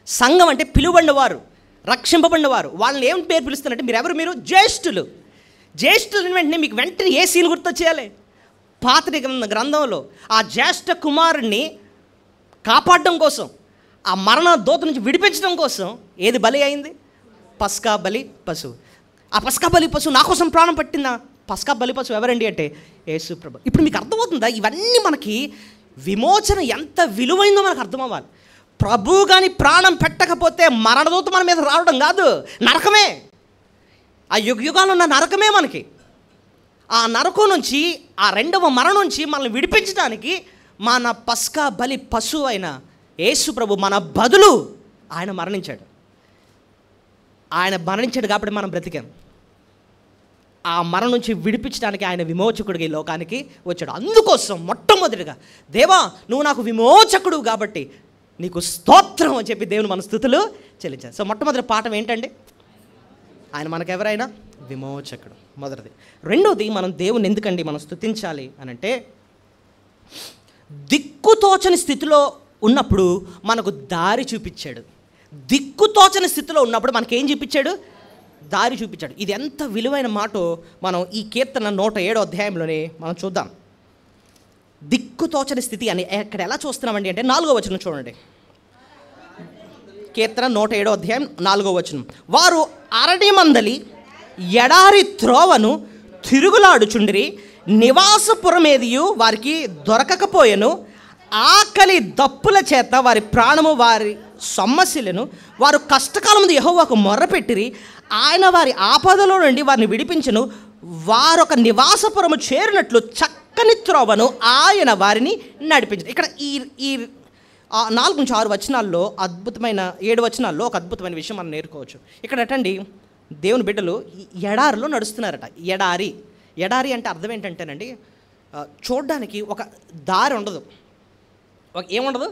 సంఘం అంటే పిలువబడిన వారు, రక్షింపబడిన వారు. వాళ్ళని ఏం పేరు పిలుస్తారంటే మీరు జ్యేష్ఠులు. జ్యేష్ఠులు వెంటనే మీకు వెంటనే ఏ సీన్ గుర్తొచ్చేయాలి? పాత గ్రంథంలో ఆ జ్యేష్ఠ కుమారుణ్ణి కాపాడడం కోసం, ఆ మరణ దూత నుంచి విడిపించడం కోసం ఏది బలి అయింది? పస్కా బలి పశువు. ఆ పస్కా బలి పశువు నా కోసం ప్రాణం పట్టిందా? పస్కా బలి పశువు ఎవరండి అంటే యేసు ప్రభు. ఇప్పుడు మీకు అర్థమవుతుందా? ఇవన్నీ మనకి విమోచన ఎంత విలువైందో మనకు అర్థమవ్వాలి. ప్రభు కానీ ప్రాణం పెట్టకపోతే మరణదూత మన మీద రావడం కాదు, నరకమే. ఆ యుగాలు ఉన్న నరకమే మనకి. ఆ నరకం నుంచి, ఆ 2వ మరణం నుంచి మనల్ని విడిపించడానికి మన పస్కా బలి పశువు అయిన యేసు ప్రభు మన బదులు ఆయన మరణించాడు. కాబట్టి మనం బ్రతికాం. ఆ మరణం నుంచి విడిపించడానికి ఆయన విమోచకుడిగా ఈ లోకానికి వచ్చాడు. అందుకోసం మొట్టమొదటిగా దేవా నువ్వు నాకు విమోచకుడు కాబట్టి నీకు స్తోత్రం అని చెప్పి దేవుని మన స్తుతులు చెల్లించారు. సో మొట్టమొదటి పాఠం ఏంటండి? ఆయన మనకెవరైనా విమోచకుడు, మొదటిది. రెండోది, మనం దేవుని ఎందుకండి మనం స్తుతించాలి అని అంటే, దిక్కుతోచని స్థితిలో ఉన్నప్పుడు మనకు దారి చూపించాడు. దిక్కుతోచని స్థితిలో ఉన్నప్పుడు మనకేం చూపించాడు? దారి చూపించాడు. ఇది ఎంత విలువైన మాటో మనం ఈ కీర్తన 107వ అధ్యాయంలోనే మనం చూద్దాం. దిక్కుతోచని స్థితి అని ఇక్కడ ఎలా చూస్తున్నామండి అంటే 4వ వచనం చూడండి. కీర్తన 107వ అధ్యాయం 4వ వచనం. వారు అరణ్య మందలి ఎడారి త్రోవను తిరుగులాడుచుండిరి, నివాసపురమేదియు వారికి దొరకకపోయెను, ఆకలి దప్పుల చేత వారి ప్రాణము వారి సొమ్మసిలను, వారు కష్టకాలముందు యెహోవాకు మొర్రపెట్టిరి, ఆయన వారి ఆపదలో నుండి వారిని విడిపించును, వారొక నివాసపురము చేరినట్లు చక్కని త్రోవను ఆయన వారిని నడిపించను. ఇక్కడ ఈ 4-6 వచనాల్లో అద్భుతమైన 7 వచనాల్లో ఒక అద్భుతమైన విషయం మనం నేర్చుకోవచ్చు. ఇక్కడ అటండి దేవుని బిడ్డలు ఎడారిలో నడుస్తున్నారట. ఎడారి అంటే అర్థం ఏంటంటేనండి, చూడ్డానికి ఒక దారి ఉండదు, ఏముండదు.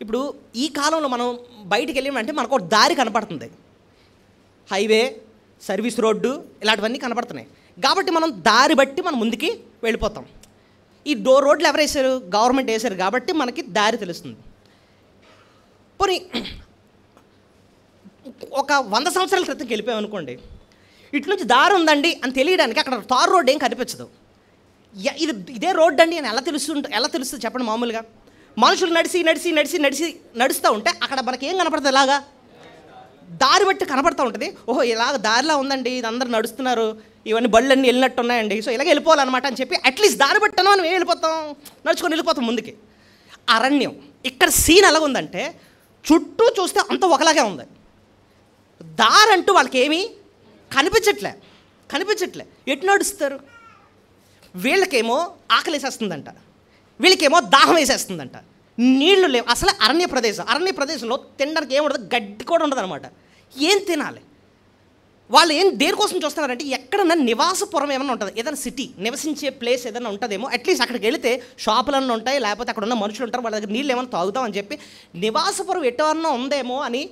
ఇప్పుడు ఈ కాలంలో మనం బయటికి వెళ్ళామంటే మనకు ఒక దారి కనపడుతుంది. హైవే, సర్వీస్ రోడ్డు ఇలాంటివన్నీ కనపడుతున్నాయి. కాబట్టి మనం దారి బట్టి మనం ముందుకి వెళ్ళిపోతాం. ఈ రోడ్లు ఎవరు వేశారు? గవర్నమెంట్ వేశారు కాబట్టి మనకి దారి తెలుస్తుంది. పోనీ ఒక 100 సంవత్సరాల క్రితంకి వెళ్ళిపోయామనుకోండి, ఇటు నుంచి దారి ఉందండి అని తెలియడానికి అక్కడ తార్ రోడ్ ఏం కనిపించదు. ఇదే రోడ్ అండి అని ఎలా తెలుస్తుంది చెప్పండి? మామూలుగా మనుషులు నడుస్తూ ఉంటే అక్కడ మనకి ఏం కనపడుతుంది? ఇలాగా దారి బట్టి కనపడుతూ ఉంటుంది. ఓహో ఇలాగ దారిలా ఉందండి, ఇది అందరు నడుస్తున్నారు, ఇవన్నీ బళ్ళన్నీ వెళ్ళినట్టు ఉన్నాయండి, సో ఇలాగ వెళ్ళిపోవాలన్నమాట అని చెప్పి అట్లీస్ట్ దారి బట్టను మనం ఏం నడుచుకొని వెళ్ళిపోతాం ముందుకి. అరణ్యం ఇక్కడ సీన్ ఎలా ఉందంటే చుట్టూ చూస్తే అంత ఒకలాగే ఉంది. దారి అంటూ వాళ్ళకి ఏమీ కనిపించట్లే. ఎటు నడుస్తారు? వీళ్ళకేమో ఆకలి వేసేస్తుందంట, వీళ్ళకేమో దాహం వేసేస్తుందంట, నీళ్లు లేవు. అసలు అరణ్య ప్రదేశంలో తినడానికి ఏముండదు, గడ్డి కూడా ఉండదు అనమాట. ఏం తినాలి? వాళ్ళు దేనికోసం చూస్తున్నారంటే ఎక్కడన్నా నివాసపురం ఏమైనా ఉంటుంది, ఏదైనా సిటీ నివసించే ప్లేస్ ఏదైనా ఉంటుందేమో, అట్లీస్ట్ అక్కడికి వెళితే షాపులన్నీ ఉంటాయి, లేకపోతే అక్కడ ఉన్న మనుషులు ఉంటారు, వాళ్ళ దగ్గర నీళ్ళు ఏమైనా తాగుతామని చెప్పి నివాసపురం ఎటన్నా ఉందేమో అని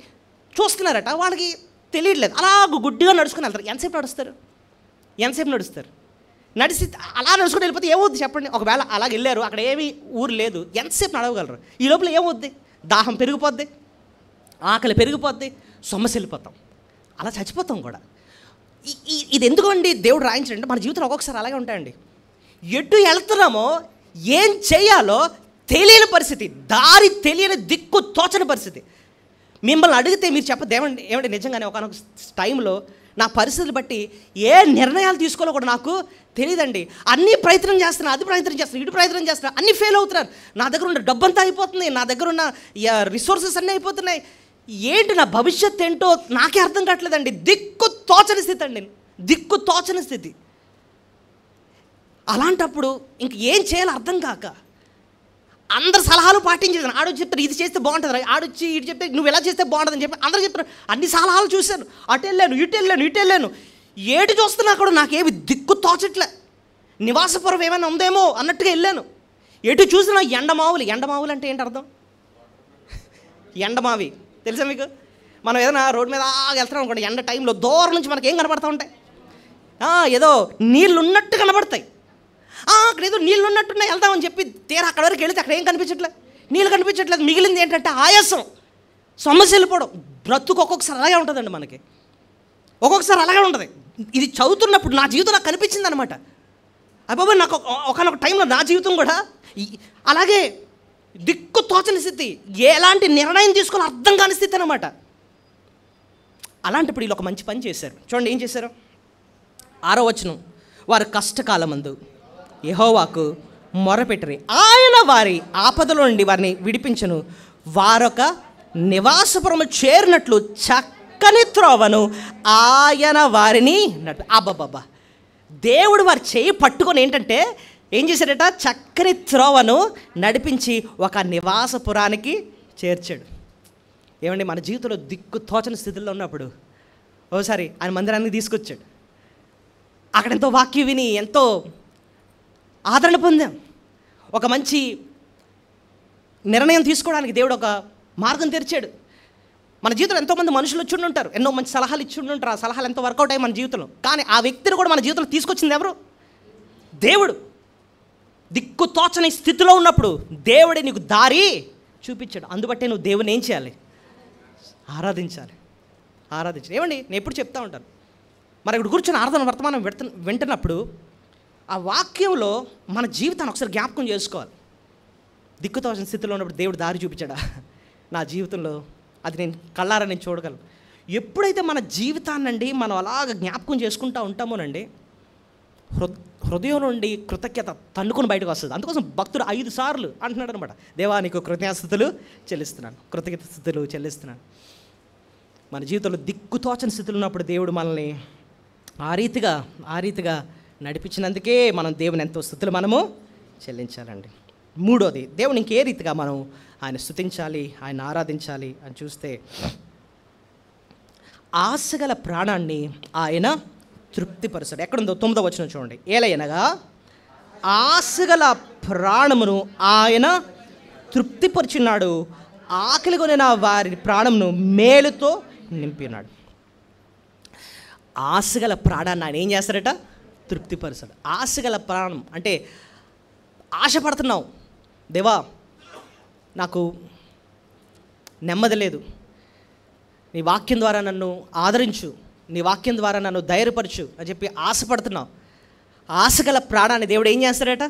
చూస్తున్నారట. వాళ్ళకి తెలియట్లేదు, అలా గుడ్డిగా నడుచుకుని వెళ్తారు. ఎంతసేపు నడుస్తారు? అలా నడుచుకుని వెళ్ళిపోతే ఏమవుద్ది చెప్పండి? ఒకవేళ అలాగ వెళ్ళారు, అక్కడ ఏమీ ఊరు లేదు, ఎంతసేపు నడవగలరు? ఈ లోపల ఏమవుద్ది? దాహం పెరిగిపోద్ది, ఆకలి పెరిగిపోద్ది, సొమ్మసి వెళ్ళిపోతాం. అలా చచ్చిపోతాం కూడా. ఇది ఎందుకండి దేవుడు రాయించాడంటే మన జీవితంలో ఒక్కొక్కసారి అలాగే ఉంటాయండి. ఎటు వెళ్తున్నామో ఏం చేయాలో తెలియని పరిస్థితి, దారి తెలియని దిక్కు తోచని పరిస్థితి. మిమ్మల్ని అడిగితే మీరు చెప్పదు ఏమంటే నిజంగానే ఒకనొక టైంలో నా పరిస్థితులు బట్టి ఏ నిర్ణయాలు తీసుకోవాలో కూడా నాకు తెలియదండి. అన్నీ ప్రయత్నం చేస్తున్నా, అది ప్రయత్నం చేస్తున్నా, ఇటు ప్రయత్నం చేస్తున్నా, అన్నీ ఫెయిల్ అవుతున్నారు. నా దగ్గర ఉన్న డబ్బంతా అయిపోతుంది, నా దగ్గర ఉన్న రిసోర్సెస్ అన్నీ అయిపోతున్నాయి. ఏంటి నా భవిష్యత్తు ఏంటో నాకే అర్థం కావట్లేదండి. దిక్కు తోచని స్థితి అండి, దిక్కు తోచని స్థితి. అలాంటప్పుడు ఇంక ఏం చేయాలో అర్థం కాక అందరు సలహాలు పాటించేది. ఆడొచ్చి చెప్తారు ఇది చేస్తే బాగుంటుంది, ఆడొచ్చి ఇటు చెప్తే నువ్వు ఎలా చేస్తే బాగుంటుందని చెప్పి అందరూ చెప్తారు. అన్ని సలహాలు చూశాను, అటు వెళ్ళాను, ఇటు వెళ్ళాను, ఏటి చూస్తున్నా కూడా నాకేమి దిక్కు తోచట్లే. నివాసపురం ఏమైనా ఉందేమో అన్నట్టుగా వెళ్ళాను. ఎటు చూసినా ఎండమావులు అంటే ఏంటి అర్థం? ఎండమావి తెలుసా మీకు? మనం ఏదైనా రోడ్డు మీద వెళ్తున్నాం అనుకోండి, ఎండ టైంలో దూరం నుంచి మనకి ఏం కనబడుతూ ఉంటాయి? ఏదో నీళ్ళు ఉన్నట్టు కనబడతాయి. అక్కడ ఏదో నీళ్ళు ఉన్నట్టున్నాయి, వెళ్దామని చెప్పి తీరా అక్కడ వరకు వెళితే అక్కడ ఏం కనిపించట్లేదు, నీళ్ళు కనిపించట్లేదు. మిగిలింది ఏంటంటే ఆయాసం, సమస్య వెళ్ళిపోవడం. బ్రతుకు ఒక్కొక్కసారి అలాగే ఉంటుందండి మనకి, ఒక్కొక్కసారి అలాగే ఉంటుంది. ఇది చదువుతున్నప్పుడు నా జీవితం నాకు కనిపించింది అనమాట. అబ్బాబా నాకు ఒకనొక టైంలో నా జీవితం కూడా అలాగే దిక్కు తోచని స్థితి, ఎలాంటి నిర్ణయం తీసుకోవాలో అర్థం కాని స్థితి అనమాట. అలాంటప్పుడు వీళ్ళు ఒక మంచి పని చేశారు. చూడండి ఏం చేశారు. 6వ వచనం, వారు కష్టకాలమందు యెహోవాకు మొరపెట్టిరి, ఆయన వారి ఆపదలో నుండి వారిని విడిపించను. వారొక నివాసపురము చేరినట్లు చక్కని త్రోవను ఆయన వారిని అబ్బబ్బబ్బా, దేవుడు వారి చేయి పట్టుకొని ఏంటంటే ఏం చేశాడట, చక్కని త్రోవను నడిపించి ఒక నివాసపురానికి చేర్చాడు. ఏమండి, మన జీవితంలో దిక్కు తోచని స్థితిలో ఉన్నప్పుడు ఓసారి ఆయన మందిరానికి తీసుకొచ్చాడు. అక్కడ ఎంతో వాక్యం విని ఎంతో ఆదరణ పొందాం. ఒక మంచి నిర్ణయం తీసుకోవడానికి దేవుడు ఒక మార్గం తెరిచాడు. మన జీవితంలో ఎంతోమంది మనుషులు వచ్చి ఉంటారు, ఎన్నో మంచి సలహాలు ఇచ్చి ఉంటారు. ఆ సలహాలు ఎంతో వర్కౌట్ అయ్యి మన జీవితంలో. కానీ ఆ వ్యక్తిని కూడా మన జీవితంలో తీసుకొచ్చింది ఎవరు? దేవుడు. దిక్కు తోచని స్థితిలో ఉన్నప్పుడు దేవుడే నీకు దారి చూపించాడు. అందుబట్టే నువ్వు దేవుని ఏం చేయాలి? ఆరాధించాలి. ఏమండి, నేను ఎప్పుడు చెప్తా ఉంటాను, మరి ఇక్కడ కూర్చొని ఆరాధన వర్తమానం వింటున్నప్పుడు ఆ వాక్యంలో మన జీవితాన్ని ఒకసారి జ్ఞాపకం చేసుకోవాలి. దిక్కు తోచని స్థితిలో ఉన్నప్పుడు దేవుడు దారి చూపించాడా నా జీవితంలో? అది నేను కళ్ళారా నేను చూడగలను. ఎప్పుడైతే మన జీవితాన్నండి మనం అలాగ జ్ఞాపకం చేసుకుంటూ ఉంటామోనండి, హృదయం నుండి కృతజ్ఞత తన్నుకొని బయటకు వస్తుంది. అందుకోసం భక్తుడు 5 సార్లు అంటున్నాడు అనమాట, దేవా నీకు కృతజ్ఞతాస్తుతులు చెల్లిస్తున్నాను. మన జీవితంలో దిక్కు తోచని స్థితిలో ఉన్నప్పుడు దేవుడు మనల్ని ఆ రీతిగా నడిపించినందుకే మనం దేవుని ఎంతో స్తుతులు మనము చెల్లించాలండి. 3వది, దేవుని ఇంకే రీతిగా మనం ఆయన స్తుతించాలి, ఆయన ఆరాధించాలి అని చూస్తే, ఆశగల ప్రాణాన్ని ఆయన తృప్తిపరుస్తాడు. ఎక్కడుందో 9వ వచనం చూడండి. ఏలయనగా ఆశగల ప్రాణమును ఆయన తృప్తిపరిచున్నాడు, ఆకలిగొనిన వారి ప్రాణమును మేలుతో నింపినాడు. ఆశగల ప్రాణాన్ని ఆయన ఏం చేస్తాడట? తృప్తిపరుస్తాడు. ఆశగల ప్రాణం అంటే ఆశపడుతున్నావు, దేవా నాకు నెమ్మది లేదు, నీ వాక్యం ద్వారా నన్ను ఆదరించు, నీ వాక్యం ద్వారా నన్ను ధైర్యపరచు అని చెప్పి ఆశపడుతున్నావు. ఆశగల ప్రాణాన్ని దేవుడు ఏం చేస్తాడట?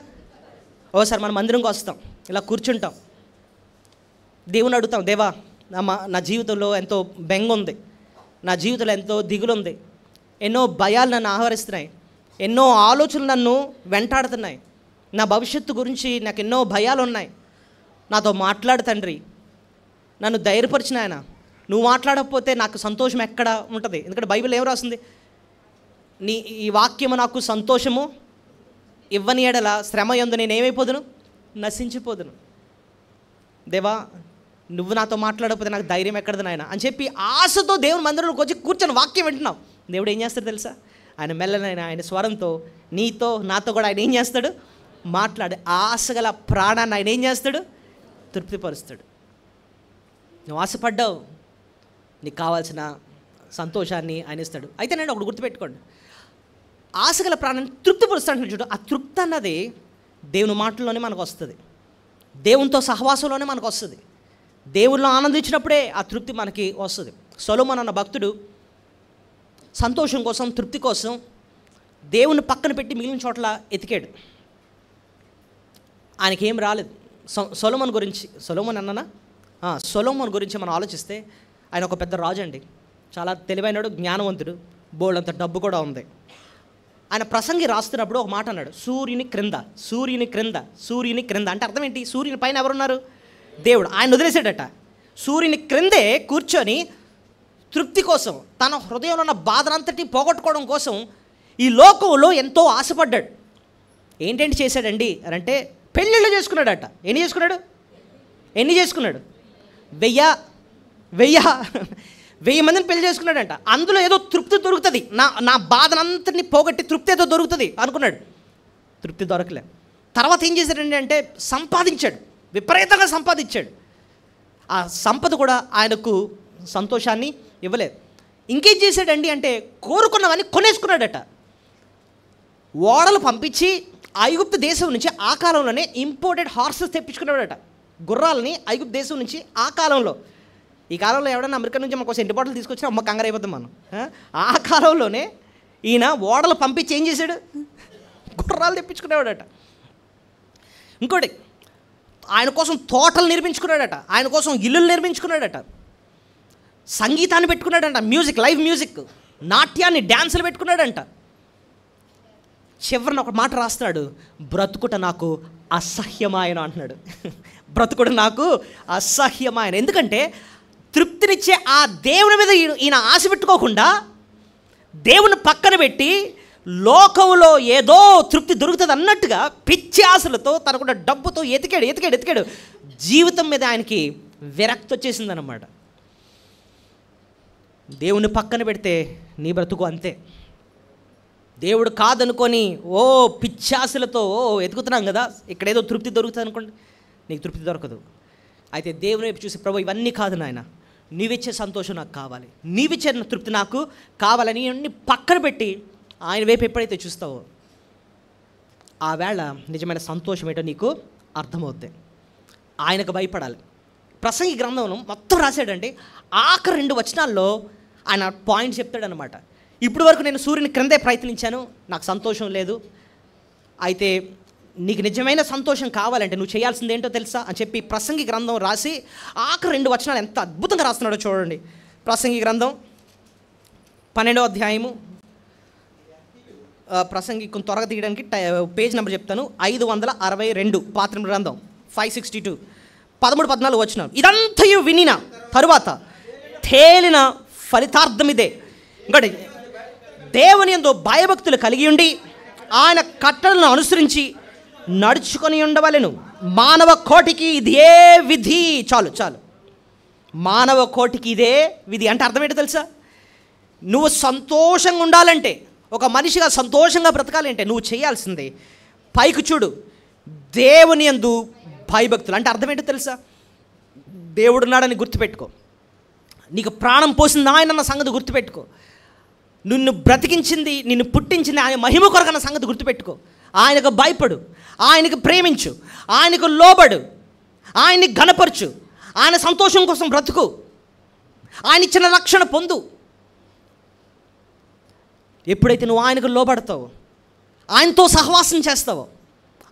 ఓసారి మనం మందిరంకి వస్తాం, ఇలా కూర్చుంటాం, దేవుని అడుగుతాం, దేవా నా జీవితంలో ఎంతో బెంగ ఉంది, నా జీవితంలో ఎంతో దిగులు ఉంది, ఎన్నో భయాలు నన్ను ఆహ్వానిస్తున్నాయి, ఎన్నో ఆలోచనలు నన్ను వెంటాడుతున్నాయి, నా భవిష్యత్తు గురించి నాకు ఎన్నో భయాలు ఉన్నాయి, నాతో మాట్లాడు తండ్రి, నన్ను ధైర్యపరిచిన ఆయన, నువ్వు మాట్లాడకపోతే నాకు సంతోషం ఎక్కడ ఉంటుంది? ఎందుకంటే బైబిల్ ఏం రాస్తుంది? ఈ వాక్యము నాకు సంతోషము ఇవ్వని ఎడల శ్రమ యందు నేను ఏమైపోదును? నశించిపోదును. దేవా నువ్వు నాతో మాట్లాడకపోతే నాకు ధైర్యం ఎక్కడదు నాయన అని చెప్పి ఆశతో దేవుని మందిరంలోకి వచ్చి కూర్చొని వాక్యం వింటున్నావు. దేవుడు ఏం చేస్తాడు తెలుసా? ఆయన మెల్లనైనా ఆయన స్వరంతో నీతో నాతో కూడా ఆయన ఏం చేస్తాడు? మాట్లాడి ఆశగల ప్రాణాన్ని ఆయన ఏం చేస్తాడు? తృప్తిపరుస్తాడు. నువ్వు ఆశపడ్డావు, నీకు కావాల్సిన సంతోషాన్ని ఆయన ఇస్తాడు. అయితే నేను ఒకటి గుర్తుపెట్టుకోండి, ఆశగల ప్రాణాన్ని తృప్తిపరుస్తాడు చూడు. ఆ తృప్తి అన్నది దేవుని మాటల్లోనే మనకు వస్తుంది, దేవునితో సహవాసంలోనే మనకు వస్తుంది, దేవుల్లో ఆనందించినప్పుడే ఆ తృప్తి మనకి వస్తుంది. సొలొమోను అన్న భక్తుడు సంతోషం కోసం, తృప్తి కోసం దేవుని పక్కన పెట్టి మిగిలిన చోట్ల ఎతికాడు. ఆయనకేం రాలేదు. సొలొమోన్ గురించి మనం ఆలోచిస్తే ఆయన ఒక పెద్ద రాజు అండి. చాలా తెలివైనడు, జ్ఞానవంతుడు, బోల్డంత డబ్బు కూడా ఉంది. ఆయన ప్రసంగి రాస్తున్నప్పుడు ఒక మాట అన్నాడు, సూర్యుని క్రింద అంటే అర్థం ఏంటి? సూర్యుని పైన ఎవరున్నారు? దేవుడు. ఆయన వదిలేసాడట. సూర్యుని క్రిందే కూర్చొని తృప్తి కోసం, తన హృదయంలో ఉన్న బాధనంతటి పోగొట్టుకోవడం కోసం ఈ లోకంలో ఎంతో ఆశపడ్డాడు. ఏంటంటే చేశాడండి అని అంటే పెళ్ళిళ్ళు చేసుకున్నాడట. ఎన్ని చేసుకున్నాడు? 1000 మందిని పెళ్లి చేసుకున్నాడంట. అందులో ఏదో తృప్తి దొరుకుతుంది, నా బాధనంతటిని పోగొట్టి తృప్తి ఏదో దొరుకుతుంది అనుకున్నాడు. తృప్తి దొరకలే. తర్వాత ఏం చేశాడండి అంటే సంపాదించాడు, విపరీతంగా సంపాదించాడు. ఆ సంపద కూడా ఆయనకు సంతోషాన్ని ఇవ్వలేదు. ఇంకేం చేశాడండి అంటే కోరుకున్నవన్నీ కొనేసుకున్నాడట. ఓడలు పంపించి ఐగుప్తు దేశం నుంచి ఆ కాలంలోనే ఇంపోర్టెడ్ హార్సెస్ తెప్పించుకున్నాడట. గుర్రాలని ఐగుప్తు దేశం నుంచి ఆ కాలంలో. ఈ కాలంలో ఎవడన్నా అమెరికా నుంచి మనకు సెంటు బాటలు తీసుకొచ్చినా అమ్మ కంగారు అయిపోతాం మనం. ఆ కాలంలోనే ఈయన ఓడలు పంపించి ఏం చేశాడు? గుర్రాలు తెప్పించుకునేవాడట. ఇంకోటి, ఆయన కోసం తోటలు నిర్మించుకున్నాడట, ఆయన కోసం ఇల్లులు నిర్మించుకున్నాడట, సంగీతాన్ని పెట్టుకున్నాడంట, లైవ్ మ్యూజిక్, నాట్యాన్ని, డ్యాన్సులు పెట్టుకున్నాడంట. చివరిన ఒక మాట రాస్తున్నాడు, బ్రతుకుట నాకు అసహ్యమాయన అంటున్నాడు. బ్రతుకుట నాకు అసహ్యమాయన. ఎందుకంటే తృప్తినిచ్చే ఆ దేవుని మీద ఈయన ఆశ పెట్టుకోకుండా దేవుని పక్కన పెట్టి లోకంలో ఏదో తృప్తి దొరుకుతుంది అన్నట్టుగా పిచ్చి ఆశలతో తనకున్న డబ్బుతో ఎతికాడు. జీవితం మీద ఆయనకి విరక్తి వచ్చేసిందన్నమాట. దేవుని పక్కన పెడితే నీ బ్రతుకు అంతే. దేవుడు కాదనుకొని పిచ్చాశలతో ఎతుకుతున్నాం కదా, ఇక్కడ ఏదో తృప్తి దొరుకుతుంది అనుకోండి, నీకు తృప్తి దొరకదు. అయితే దేవుని వైపు చూసి, ప్రభు ఇవన్నీ కాదు నాయన, నీవిచ్చే సంతోషం నాకు కావాలి, నీవిచ్చే తృప్తి నాకు కావాలని అన్ని పక్కన పెట్టి ఆయన వైపు ఎప్పుడైతే చూస్తావో ఆ వేళ నిజమైన సంతోషం ఏంటో నీకు అర్థమవుద్ది. ఆయనకు భయపడాలి. ప్రసంగి గ్రంథంలో మొత్తం రాశాడంటే ఆఖరి 2 వచనాల్లో ఆయన పాయింట్ చెప్తాడనమాట. ఇప్పటి వరకు నేను సూర్యుని క్రిందే ప్రయత్నించాను, నాకు సంతోషం లేదు. అయితే నీకు నిజమైన సంతోషం కావాలంటే నువ్వు చేయాల్సింది ఏంటో తెలుసా అని చెప్పి ప్రసంగి గ్రంథం రాసి ఆఖరి 2 వచనాలు ఎంత అద్భుతంగా రాస్తున్నాడో చూడండి. ప్రసంగి గ్రంథం 12వ అధ్యాయము, ప్రసంగి కొంచెం త్వరగా తీయడానికి పేజ్ నెంబర్ చెప్తాను, 562, పాత గ్రంథం 562, 13-14 వచనం. ఇదంతయు వినిన తరువాత తేలిన ఫలితార్థం ఇదే. ఇంకోటి, దేవుని యందు భయభక్తులు కలిగి ఉండి ఆయన కట్టడలను అనుసరించి నడుచుకొని ఉండవలెను. మానవ కోటికి ఇదే విధి. చాలు, మానవ కోటికి ఇదే విధి అంటే అర్థం ఏంటో తెలుసా? నువ్వు సంతోషంగా ఉండాలంటే, ఒక మనిషిగా సంతోషంగా బ్రతకాలంటే నువ్వు చేయాల్సిందే పైకి చూడు, దేవుని యందు భయభక్తులు. అంటే అర్థం ఏంటో తెలుసా? దేవుడున్నాడని గుర్తుపెట్టుకో, నీకు ప్రాణం పోసింది ఆయన అన్న సంగతి గుర్తుపెట్టుకో, నిన్ను బ్రతికించింది, నిన్ను పుట్టించింది ఆయన మహిమ కొరకన్న సంగతి గుర్తుపెట్టుకో. ఆయనకు భయపడు, ఆయనకు ప్రేమించు, ఆయనకు లోబడు, ఆయన్ని ఘనపరచు, ఆయన సంతోషం కోసం బ్రతుకు, ఆయన ఇచ్చిన రక్షణ పొందు. ఎప్పుడైతే నువ్వు ఆయనకు లోబడతావో, ఆయనతో సహవాసం చేస్తావో,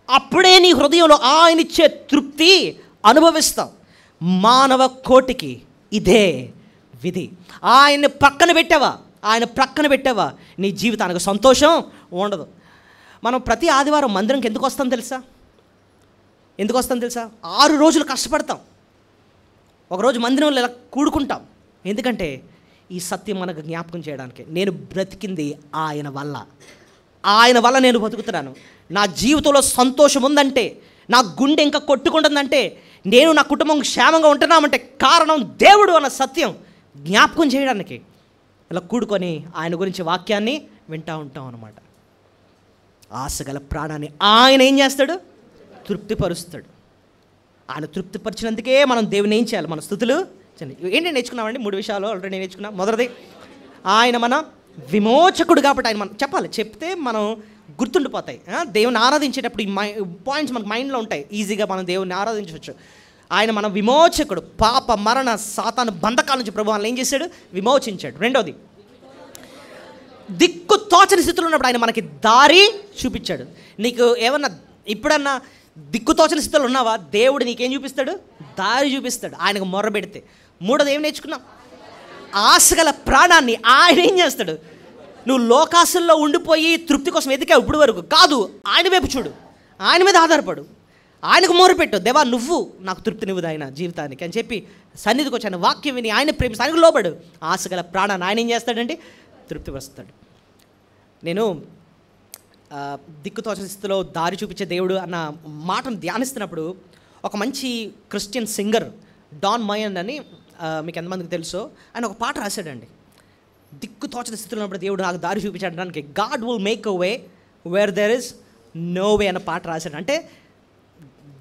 అప్పుడే నీ హృదయంలో ఆయన ఇచ్చే తృప్తి అనుభవిస్తావు. మానవ కోటికి ఇదే విధి. ఆయన ప్రక్కన పెట్టావా నీ జీవితానికి సంతోషం ఉండదు. మనం ప్రతి ఆదివారం మందిరంకి ఎందుకు వస్తాం తెలుసా? 6 రోజులు కష్టపడతాం, ఒకరోజు మందిరంలో ఇలా కూడుకుంటాం. ఎందుకంటే ఈ సత్యం మనకు జ్ఞాపకం చేయడానికి. నేను బ్రతికింది ఆయన వల్ల నేను బతుకుతున్నాను. నా జీవితంలో సంతోషం ఉందంటే, నా గుండె ఇంకా కొట్టుకుంటుందంటే, నేను నా కుటుంబం క్షేమంగా ఉంటున్నామంటే కారణం దేవుడు అన్న సత్యం జ్ఞాపకం చేయడానికి ఇలా కూడుకొని ఆయన గురించి వాక్యాన్ని వింటూ ఉంటాం అన్నమాట. ఆశగల ప్రాణాన్ని ఆయన ఏం చేస్తాడు? తృప్తిపరుస్తాడు. ఆయన తృప్తిపరిచినందుకే మనం దేవుని ఏం చేయాలి? మన స్తుతులు ఏంటి నేర్చుకున్నామండి? 3 విషయాలు ఆల్రెడీ నేర్చుకున్నాం. మొదటిది, ఆయన మన విమోచకుడు కాబట్టి ఆయన మనం చెప్పాలి, చెప్తే మనం గుర్తుండిపోతాయి. దేవుని ఆరాధించేటప్పుడు ఈ పాయింట్స్ మనకు మైండ్లో ఉంటాయి, ఈజీగా మనం దేవుని ఆరాధించవచ్చు. ఆయన మన విమోచకుడు, పాప మరణ సాతాను బంధకాల నుంచి ప్రభు వాళ్ళని ఏం చేశాడు? విమోచించాడు. రెండోది, దిక్కు తోచని స్థితిలో ఉన్నప్పుడు ఆయన మనకి దారి చూపించాడు. నీకు ఏమన్నా ఇప్పుడన్నా దిక్కు తోచని స్థితిలో ఉన్నావా? దేవుడు నీకేం చూపిస్తాడు? దారి చూపిస్తాడు ఆయనకు మొర్ర పెడితే. మూడోది ఏం నేర్చుకున్నాం? ఆశగల ప్రాణాన్ని ఆయన ఏం చేస్తాడు? నువ్వు లోకాసుల్లో ఉండిపోయి తృప్తి కోసం ఎదికావు ఇప్పుడు వరకు కాదు, ఆయన వైపు చూడు, ఆయన మీద ఆధారపడు, ఆయనకు మొరపెట్టు. దేవా నువ్వు నాకు తృప్తినివ్వదు ఆయన జీవితానికి అని చెప్పి సన్నిధికి వచ్చాను, వాక్యం విని ఆయన ప్రేమిస్తాడు, ఆయనకు లోబడు. ఆశగల ప్రాణాన్ని ఆయన ఏం చేస్తాడంటే తృప్తిపరుస్తాడు. నేను దిక్కుతోచని స్థితిలో దారి చూపించే దేవుడు అన్న మాటను ధ్యానిస్తున్నప్పుడు ఒక మంచి క్రిస్టియన్ సింగర్ డాన్ మయన్ అని మీకు ఎంతమందికి తెలుసో, ఆయన ఒక పాట రాశాడండి. దిక్కు తోచని స్థితిలో ఉన్నప్పుడు దేవుడు నాకు దారి చూపించడానికి God will make a way where there is no way అన్న పాట రాశాడు. అంటే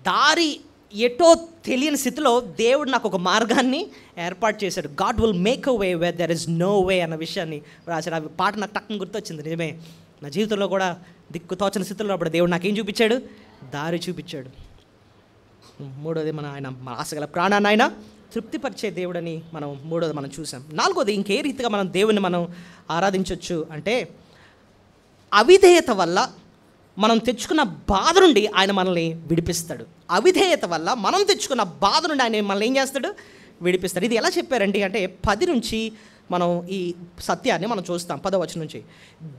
దారి ఎటో తెలియని స్థితిలో దేవుడు నాకు ఒక మార్గాన్ని ఏర్పాటు చేశాడు. God will make a way where there is no way అన్న విషయాన్ని రాశాడు. ఆ పాట నాకు టక్కున గుర్తొచ్చింది. నిజమే, నా జీవితంలో కూడా దిక్కు తోచని స్థితిలో ఉన్నప్పుడు దేవుడు నాకేం చూపించాడు? దారి చూపించాడు. మూడోది ఆయన ఆశగల ప్రాణాన్ని ఆయన తృప్తిపరిచే దేవుడని మూడోది మనం చూసాం. నాలుగోది ఇంకే రీతిగా మనం దేవుని మనం ఆరాధించవచ్చు అంటే, అవిధేయత వల్ల మనం తెచ్చుకున్న బాధ నుండి ఆయన మనల్ని విడిపిస్తాడు. అవిధేయత వల్ల మనం తెచ్చుకున్న బాధ నుండి ఆయన మనల్ని ఏం చేస్తాడు? విడిపిస్తాడు. ఇది ఎలా చెప్పారండి అంటే 10 నుంచి మనం ఈ సత్యాన్ని మనం చూస్తాం. 10వ వచనం నుంచి,